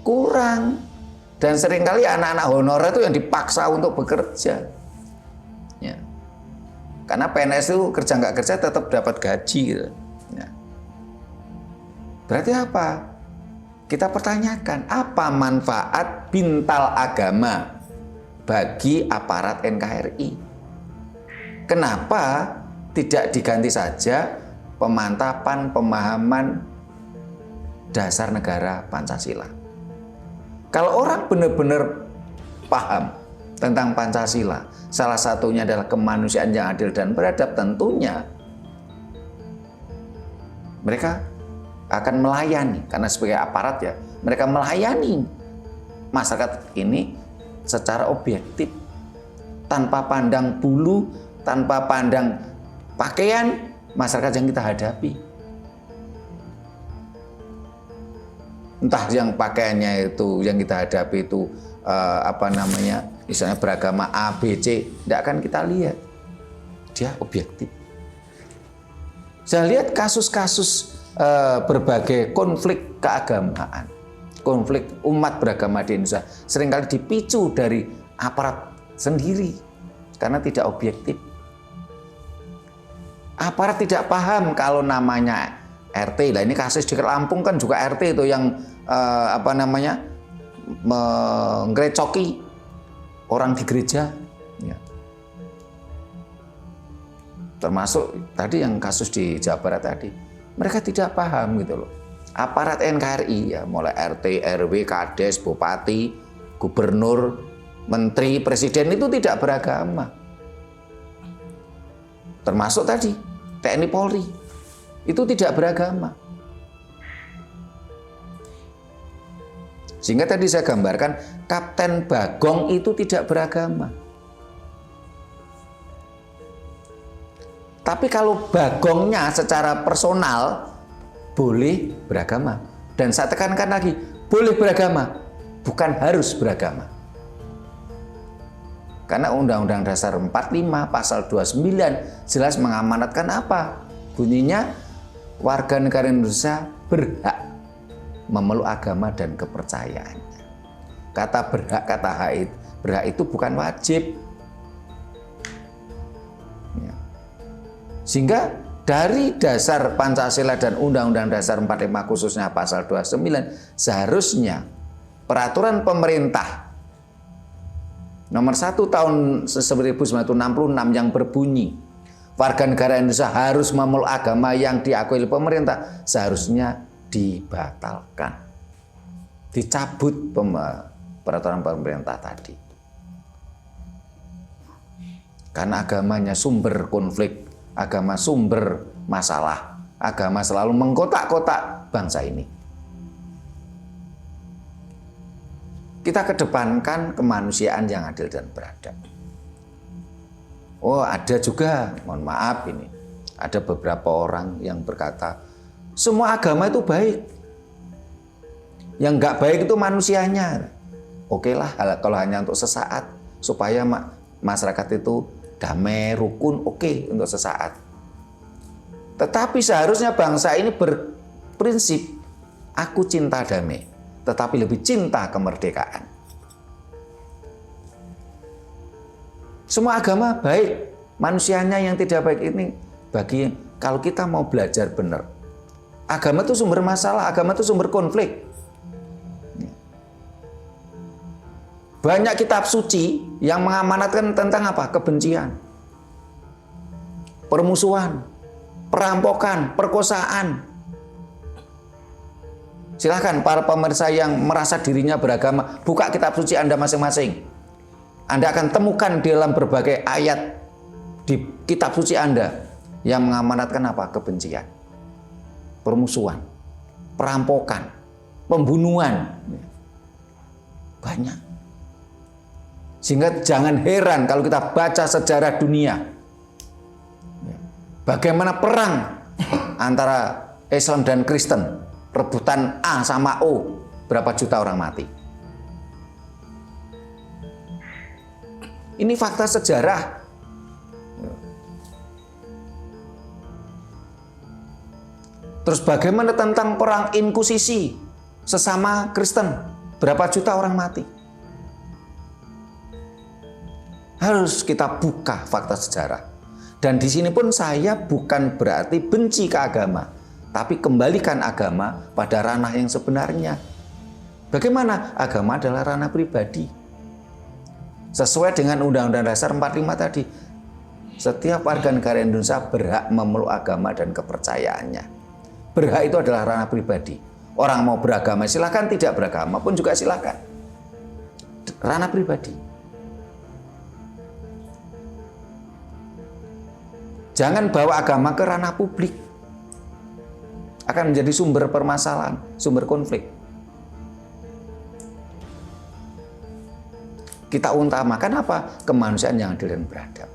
kurang. Dan seringkali anak-anak honorer itu yang dipaksa untuk bekerja. Ya. Karena PNS itu kerja nggak kerja tetap dapat gaji. Gitu. Ya. Berarti apa? Kita pertanyakan, apa manfaat bintal agama bagi aparat NKRI? Kenapa tidak diganti saja pemantapan pemahaman dasar negara Pancasila? Kalau orang benar-benar paham tentang Pancasila, salah satunya adalah kemanusiaan yang adil dan beradab, tentunya mereka akan melayani, karena sebagai aparat ya, mereka melayani masyarakat ini secara objektif, tanpa pandang bulu, tanpa pandang pakaian masyarakat yang kita hadapi. Entah yang pakaiannya itu, yang kita hadapi itu misalnya beragama A, B, C, tidak akan kita lihat. Dia objektif. Saya lihat kasus-kasus berbagai konflik keagamaan, konflik umat beragama di Indonesia seringkali dipicu dari aparat sendiri karena tidak objektif. Aparat tidak paham kalau namanya RT. Lah ini kasus di Lampung kan juga RT itu yang menggerecoki orang di gereja. Ya. Termasuk tadi yang kasus di Jawa Barat tadi. Mereka tidak paham gitu loh. Aparat NKRI ya, mulai RT, RW, Kades, Bupati, Gubernur, Menteri, Presiden itu tidak beragama. Termasuk tadi TNI Polri itu tidak beragama. Sehingga tadi saya gambarkan Kapten Bagong itu tidak beragama. Tapi kalau Bagongnya secara personal boleh beragama. Dan saya tekankan lagi, boleh beragama, bukan harus beragama. Karena Undang-Undang Dasar 45 pasal 29 jelas mengamanatkan apa? Bunyinya warga negara Indonesia berhak memeluk agama dan kepercayaannya. Kata berhak, kata hak, berhak itu bukan wajib. Ya. Sehingga dari dasar Pancasila dan Undang-Undang Dasar 45 khususnya pasal 29 seharusnya peraturan pemerintah nomor 1 tahun 1966 yang berbunyi warga negara Indonesia harus memeluk agama yang diakui oleh pemerintah seharusnya dibatalkan, dicabut peraturan pemerintah tadi. Karena agamanya sumber konflik, agama sumber masalah, agama selalu mengkotak-kotak bangsa ini. Kita kedepankan kemanusiaan yang adil dan beradab. Oh, ada juga, mohon maaf ini, ada beberapa orang yang berkata, semua agama itu baik. Yang nggak baik itu manusianya. Oke lah, kalau hanya untuk sesaat, supaya masyarakat itu damai, rukun, oke untuk sesaat. Tetapi seharusnya bangsa ini berprinsip, aku cinta damai, tetapi lebih cinta kemerdekaan. Semua agama baik, manusianya yang tidak baik ini bagi kalau kita mau belajar benar. Agama itu sumber masalah, agama itu sumber konflik. Banyak kitab suci yang mengamanatkan tentang apa? Kebencian, permusuhan, perampokan, perkosaan. Silahkan para pemirsa yang merasa dirinya beragama, buka kitab suci Anda masing-masing. Anda akan temukan di dalam berbagai ayat di kitab suci Anda yang mengamanatkan apa? Kebencian, permusuhan, perampokan, pembunuhan. Banyak. Sehingga jangan heran kalau kita baca sejarah dunia. Bagaimana perang antara Islam dan Kristen rebutan A sama O, berapa juta orang mati. Ini fakta sejarah. Terus bagaimana tentang perang inkusisi sesama Kristen? Berapa juta orang mati? Harus kita buka fakta sejarah. Dan di sini pun saya bukan berarti benci ke agama, tapi kembalikan agama pada ranah yang sebenarnya. Bagaimana? Agama adalah ranah pribadi. Sesuai dengan Undang-Undang Dasar 45 tadi, setiap warga negara Indonesia berhak memeluk agama dan kepercayaannya. Berhak itu adalah ranah pribadi. Orang mau beragama silakan, tidak beragama pun juga silakan. Ranah pribadi. Jangan bawa agama ke ranah publik. Akan menjadi sumber permasalahan, sumber konflik. Kita utamakan apa? Kemanusiaan yang adil dan beradab.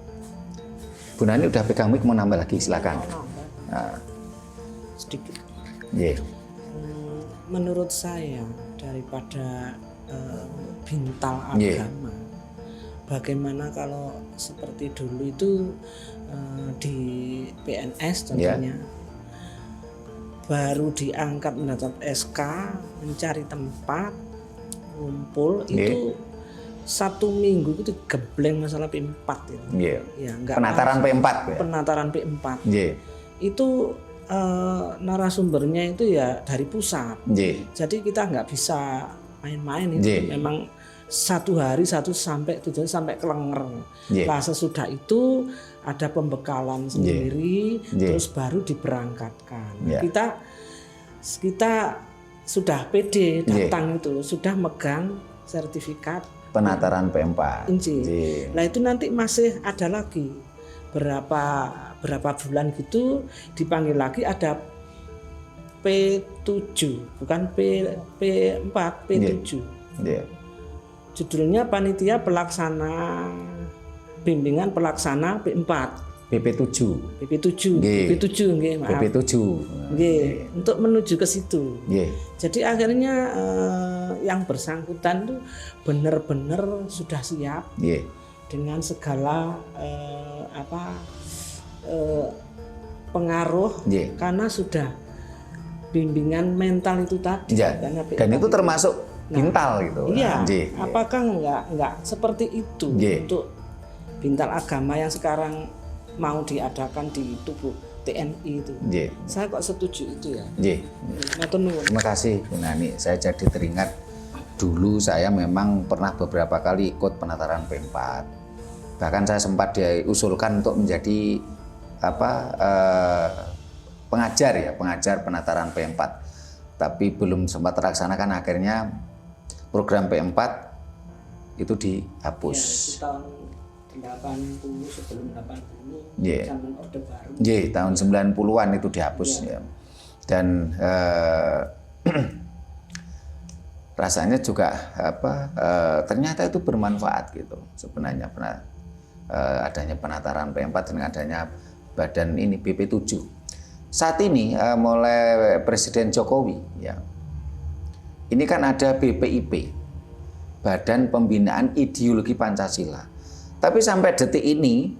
Bu Nani udah pegang mic, mau nambah lagi, silakan. Nah. Sedikit. Yeah. Menurut saya daripada bintal agama, bagaimana kalau seperti dulu itu di PNS contohnya, baru diangkat mendapat SK, mencari tempat, ngumpul, itu 1 minggu itu gebleng masalah P4 itu. Ya, penataran P4. Penataran P4. Itu narasumbernya itu ya dari pusat. Jadi kita nggak bisa main-main itu. Memang 1 hari 1 sampai 7 sampai kelenger. Nah, sesudah itu ada pembekalan sendiri, terus baru diberangkatkan. Kita sudah PD datang itu, sudah megang sertifikat penataran P4. Nah, itu nanti masih ada lagi berapa bulan gitu dipanggil lagi, ada P7, bukan P4, P7. Judulnya panitia pelaksana bimbingan pelaksana P4. PP7 nggih, maaf. PP7 nggih, untuk menuju ke situ. Jadi akhirnya yang bersangkutan tuh benar-benar sudah siap dengan segala pengaruh karena sudah bimbingan mental itu tadi. Dan itu termasuk bintal gitu. Iya. Apakah enggak seperti itu untuk bintal agama yang sekarang mau diadakan di tubuh TNI itu? Saya kok setuju itu ya. Terima kasih Bu Nani. Saya jadi teringat dulu saya memang pernah beberapa kali ikut penataran P4. Bahkan saya sempat diusulkan untuk menjadi pengajar penataran P4. Tapi belum sempat terlaksanakan, akhirnya program P4 itu dihapus. Tahun 80, sebelum 80, zaman Orde Baru. Tahun 90-an itu dihapus. Dan rasanya juga ternyata itu bermanfaat gitu sebenarnya, adanya penataran P4 dengan adanya badan ini BP7. Saat ini mulai Presiden Jokowi ini kan ada BPIP, Badan Pembinaan Ideologi Pancasila. Tapi sampai detik ini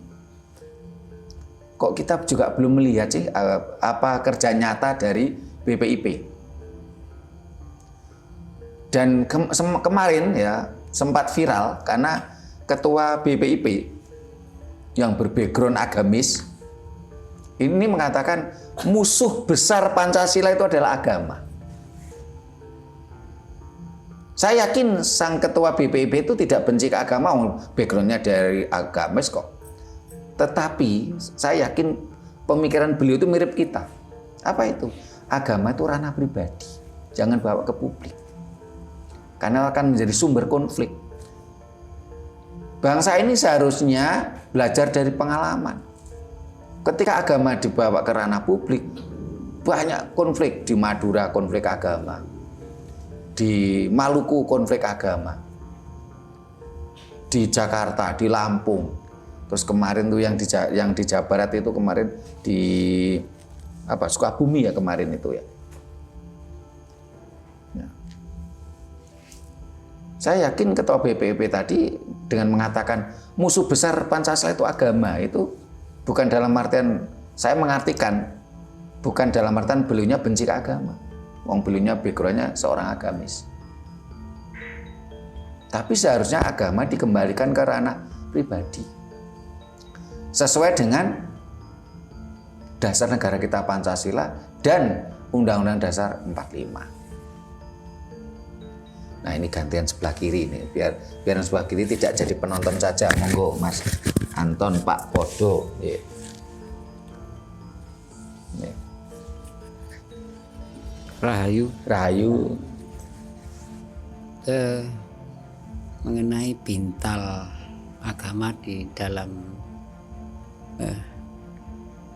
kok kita juga belum melihat sih apa kerja nyata dari BPIP. Dan kemarin sempat viral karena ketua BPIP yang berbackground agamis ini mengatakan musuh besar Pancasila itu adalah agama. Saya yakin sang ketua BPIP itu tidak benci ke agama, backgroundnya dari agamis kok. Tetapi saya yakin pemikiran beliau itu mirip kita. Apa itu? Agama itu ranah pribadi, jangan bawa ke publik. Karena akan menjadi sumber konflik. Bangsa ini seharusnya belajar dari pengalaman. Ketika agama dibawa ke ranah publik, banyak konflik. Di Madura konflik agama, di Maluku konflik agama, di Jakarta, di Lampung, terus kemarin tuh yang di Jawa Barat itu kemarin di Sukabumi kemarin itu Saya yakin Ketua BPIP tadi dengan mengatakan musuh besar Pancasila itu agama, itu bukan dalam artian, saya mengartikan, bukan dalam artian beliaunya benci ke agama. Wong beliaunya backgroundnya seorang agamis. Tapi seharusnya agama dikembalikan ke ranah pribadi. Sesuai dengan dasar negara kita Pancasila dan Undang-Undang Dasar 45. Nah ini gantian sebelah kiri ini, biar yang sebelah kiri tidak jadi penonton saja. Monggo Mas Anton, Pak Podo. Yeah. Yeah. Rahayu. Mengenai bintal agama di dalam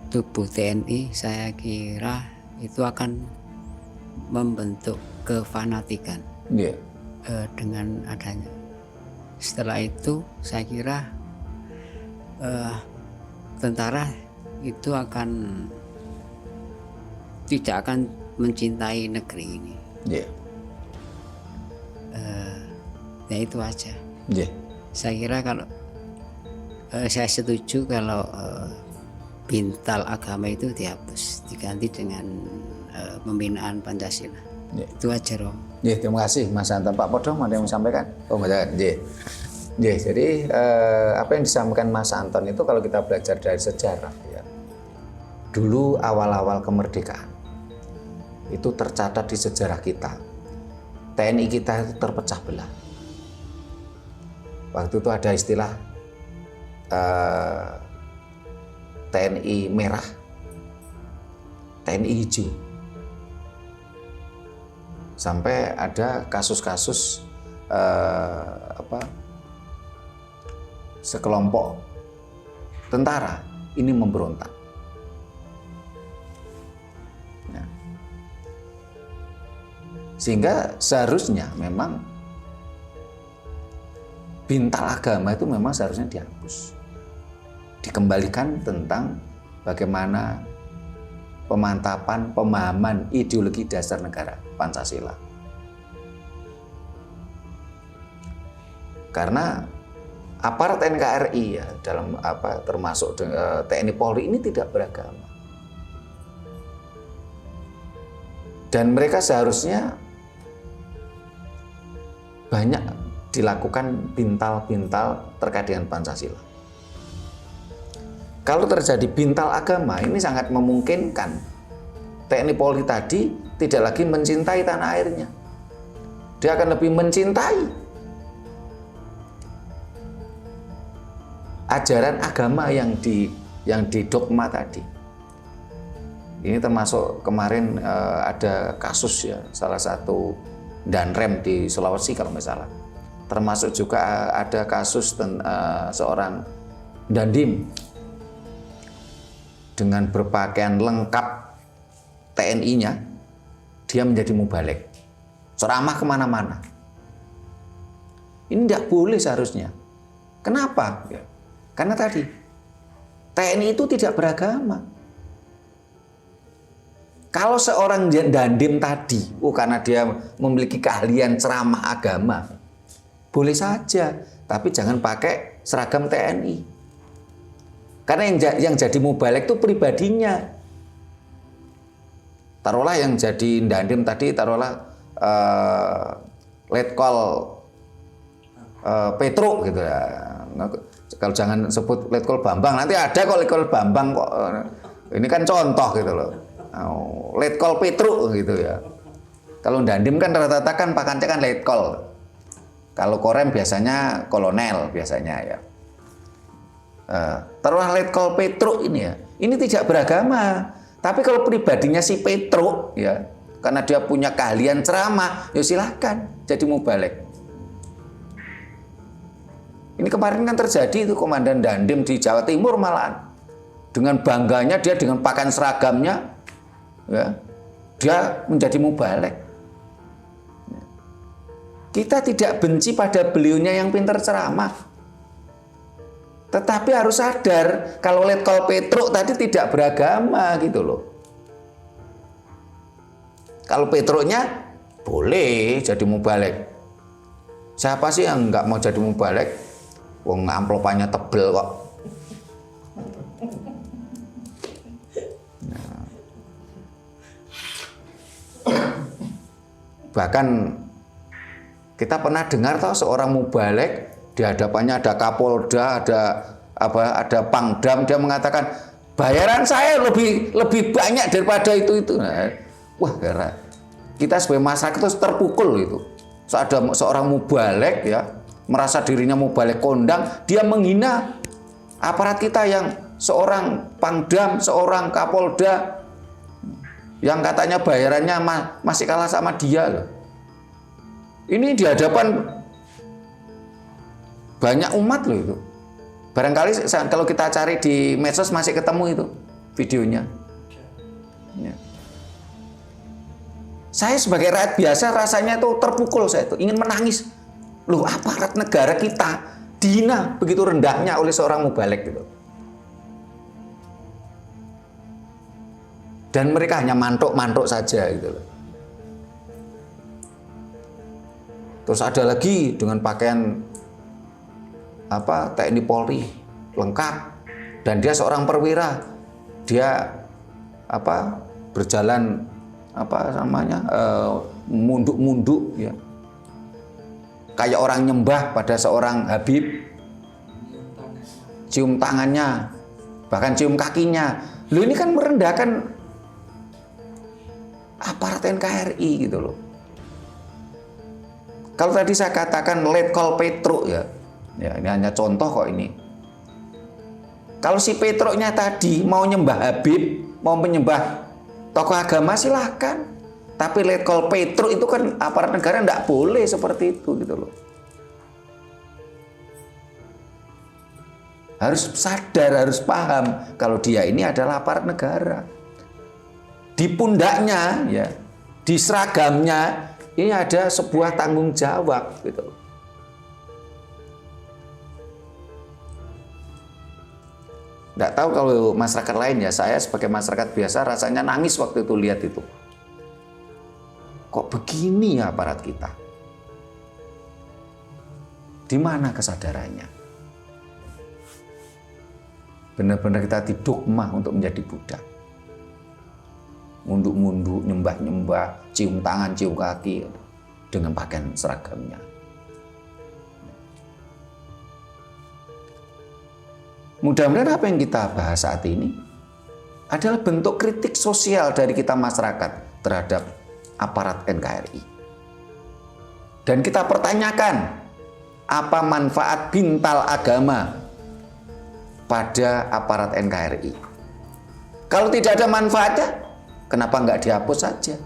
tubuh TNI, saya kira itu akan membentuk kefanatikan. Yeah. Dengan adanya. Setelah itu saya kira tentara itu tidak akan mencintai negeri ini. Yeah. Ya itu aja. Yeah. Saya kira kalau saya setuju kalau bintal agama itu dihapus, diganti dengan pembinaan Pancasila. Yeah. Itu aja, Rom. Ya, terima kasih Mas Anton. Pak Podo ada yang mau sampaikan? Oh, enggak. Jadi apa yang disampaikan Mas Anton itu kalau kita belajar dari sejarah ya. Dulu awal-awal kemerdekaan itu tercatat di sejarah kita. TNI kita itu terpecah belah. Waktu itu ada istilah TNI merah, TNI hijau. Sampai ada kasus-kasus sekelompok tentara ini memberontak. Nah, sehingga seharusnya memang bintal agama itu memang seharusnya dihapus, dikembalikan tentang bagaimana pemantapan pemahaman ideologi dasar negara Pancasila. Karena aparat NKRI ya dalam termasuk TNI Polri ini tidak beragama. Dan mereka seharusnya banyak dilakukan bintal-bintal terkait dengan Pancasila. Kalau terjadi bintal agama, ini sangat memungkinkan TNI Polri tadi tidak lagi mencintai tanah airnya. Dia akan lebih mencintai ajaran agama yang didogma tadi. Ini termasuk kemarin ada kasus ya, salah satu Danrem di Sulawesi kalau nggak salah. Termasuk juga ada kasus seorang Dandim dengan berpakaian lengkap TNI-nya, dia menjadi mubalek, ceramah kemana-mana. Ini tidak boleh seharusnya. Kenapa? Ya. Karena tadi TNI itu tidak beragama. Kalau seorang Dandim tadi, karena dia memiliki keahlian ceramah agama, boleh saja, tapi jangan pakai seragam TNI. Karena yang jadi mubalek itu pribadinya. Taruhlah yang jadi Dandim tadi, taruhlah Letkol Petro gitu ya. Kalau jangan sebut Letkol Bambang, nanti ada kok Letkol Bambang kok. Ini kan contoh gitu loh. Letkol Petro gitu ya. Kalau Dandim kan rata-rata kan pakaiannya kan Letkol. Kalau Korem biasanya kolonel biasanya ya. Taruhlah Letkol Petro ini ya. Ini tidak beragama. Tapi kalau pribadinya si Petro ya, karena dia punya keahlian ceramah, ya silahkan jadi mubalek. Ini kemarin kan terjadi itu Komandan Dandim di Jawa Timur malahan. Dengan bangganya dia dengan pakaian seragamnya, ya, dia menjadi mubalek. Kita tidak benci pada beliaunya yang pintar ceramah. Tetapi harus sadar kalau Letkol Petro tadi tidak beragama gitu loh. Kalau Petronya boleh jadi mubalek. Siapa sih yang nggak mau jadi mubalek? Wong amplopannya tebel kok. Nah. Bahkan kita pernah dengar toh seorang mubalek di hadapannya ada Kapolda, ada Pangdam, dia mengatakan bayaran saya lebih banyak daripada itu. Nah, wah, kita sebagai masyarakat itu terpukul itu. Ada seorang mubalek ya, merasa dirinya mubalek kondang, dia menghina aparat kita yang seorang Pangdam, seorang Kapolda yang katanya bayarannya masih kalah sama dia loh. Ini di hadapan banyak umat loh itu. Barangkali kalau kita cari di medsos masih ketemu itu videonya. Ya. Saya sebagai rakyat biasa rasanya itu terpukul, saya itu ingin menangis. Loh, aparat negara kita dihina begitu rendahnya oleh seorang mubalek gitu. Dan mereka hanya mantuk-mantuk saja gitu loh. Terus ada lagi dengan pakaian TNI Polri lengkap dan dia seorang perwira. Dia berjalan munduk-munduk ya. Kayak orang nyembah pada seorang Habib. Cium tangannya, bahkan cium kakinya. Loh, ini kan merendahkan aparat NKRI gitu loh. Kalau tadi saya katakan Letkol Petruk ya ini hanya contoh kok ini. Kalau si Petruknya tadi mau nyembah Habib, mau menyembah tokoh agama silahkan. Tapi Letkol Petruk itu kan aparat negara, enggak boleh seperti itu gitu loh. Harus sadar, harus paham kalau dia ini adalah aparat negara. Di pundaknya ya, di seragamnya ini ada sebuah tanggung jawab gitu loh. Nggak tahu kalau masyarakat lain ya, saya sebagai masyarakat biasa rasanya nangis waktu itu lihat itu. Kok begini ya aparat kita? Di mana kesadarannya? Benar-benar kita didogma untuk menjadi budak. Munduk-munduk, nyembah-nyembah, cium tangan, cium kaki dengan pakaian seragamnya. Mudah-mudahan apa yang kita bahas saat ini adalah bentuk kritik sosial dari kita masyarakat terhadap aparat NKRI. Dan kita pertanyakan, apa manfaat bintal agama pada aparat NKRI? Kalau tidak ada manfaatnya, kenapa nggak dihapus saja?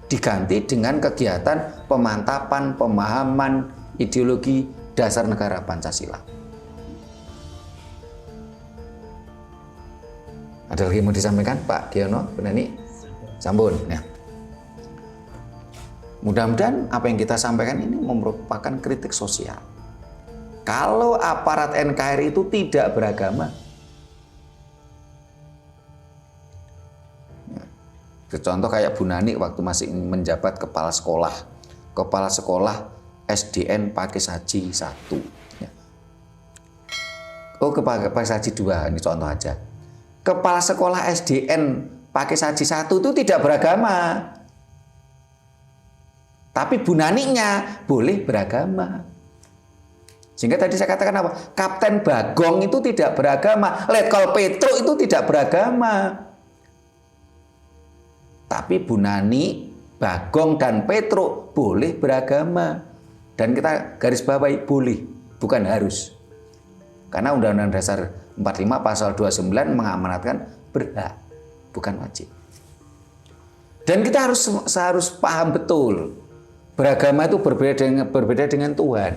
Diganti dengan kegiatan pemantapan, pemahaman, ideologi dasar negara Pancasila. Ada lagi mau disampaikan Pak Giono, Bu Nani? Sampun. Ya. Mudah-mudahan apa yang kita sampaikan ini merupakan kritik sosial. Kalau aparat NKRI itu tidak beragama, contoh kayak Bu Nani waktu masih menjabat kepala sekolah SDN Pakis Haji 1. Ya. Pakis Haji 2, ini contoh aja. Kepala sekolah SDN Pakis Haji 1 itu tidak beragama. Tapi Bu Naninya boleh beragama. Sehingga tadi saya katakan apa? Kapten Bagong itu tidak beragama. Letkol Petruk itu tidak beragama. Tapi Bu Nani, Bagong, dan Petruk boleh beragama. Dan kita garis bawahi boleh, bukan harus. Karena Undang-Undang Dasar 45 pasal 29 mengamanatkan berhak, bukan wajib. Dan kita harus paham betul, beragama itu berbeda dengan Tuhan.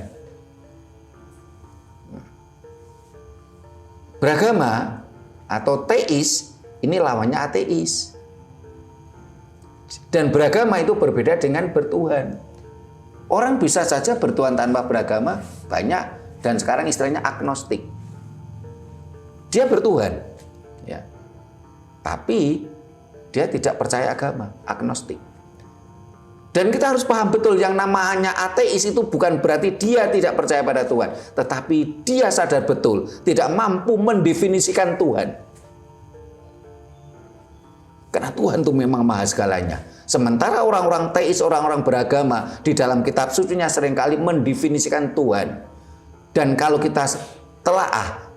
Beragama atau teis ini lawannya ateis. Dan beragama itu berbeda dengan bertuhan. Orang bisa saja bertuhan tanpa beragama, banyak, dan sekarang istilahnya agnostik. Dia bertuhan, ya, tapi dia tidak percaya agama, agnostik. Dan kita harus paham betul yang namanya ateis itu bukan berarti dia tidak percaya pada Tuhan. Tetapi dia sadar betul tidak mampu mendefinisikan Tuhan. Karena Tuhan itu memang maha segalanya. Sementara orang-orang teis, orang-orang beragama di dalam kitab sucinya seringkali mendefinisikan Tuhan. Dan kalau kita telaah,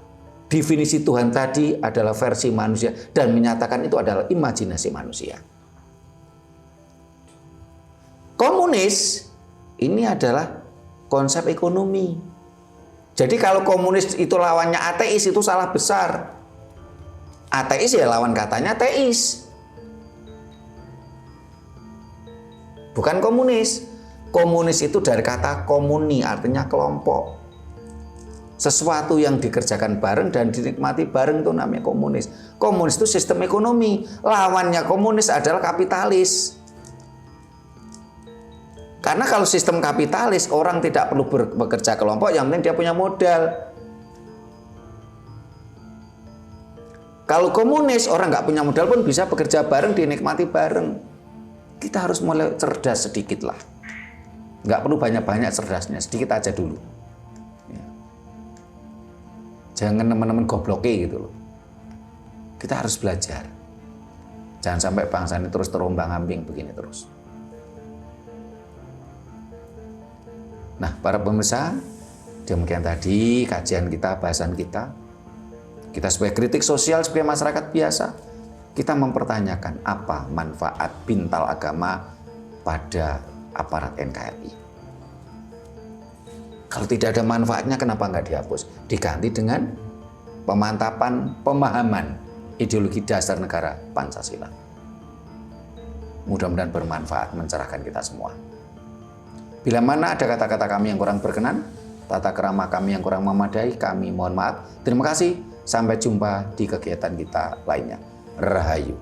definisi Tuhan tadi adalah versi manusia dan menyatakan itu adalah imajinasi manusia. Komunis ini adalah konsep ekonomi. Jadi kalau komunis itu lawannya ateis itu salah besar. Ateis ya lawan katanya teis. Bukan komunis. Komunis itu dari kata komuni, artinya kelompok. Sesuatu yang dikerjakan bareng dan dinikmati bareng itu namanya komunis. Komunis itu sistem ekonomi. Lawannya komunis adalah kapitalis. Karena kalau sistem kapitalis, orang tidak perlu bekerja kelompok, yang penting dia punya modal. Kalau komunis, orang nggak punya modal pun bisa bekerja bareng, dinikmati bareng. Kita harus mulai cerdas sedikit lah. Nggak perlu banyak-banyak cerdasnya, sedikit aja dulu. Ya. Jangan teman-teman gobloke gitu loh. Kita harus belajar. Jangan sampai bangsa ini terus terombang-ambing begini terus. Nah, para pemirsa, demikian tadi kajian kita, bahasan kita. Kita sebagai kritik sosial, sebagai masyarakat biasa, kita mempertanyakan apa manfaat bintal agama pada aparat NKRI. Kalau tidak ada manfaatnya, kenapa nggak dihapus? Diganti dengan pemantapan pemahaman ideologi dasar negara Pancasila. Mudah-mudahan bermanfaat, mencerahkan kita semua. Bila mana ada kata-kata kami yang kurang berkenan, tata kerama kami yang kurang memadai, kami mohon maaf. Terima kasih, sampai jumpa di kegiatan kita lainnya. Rahayu.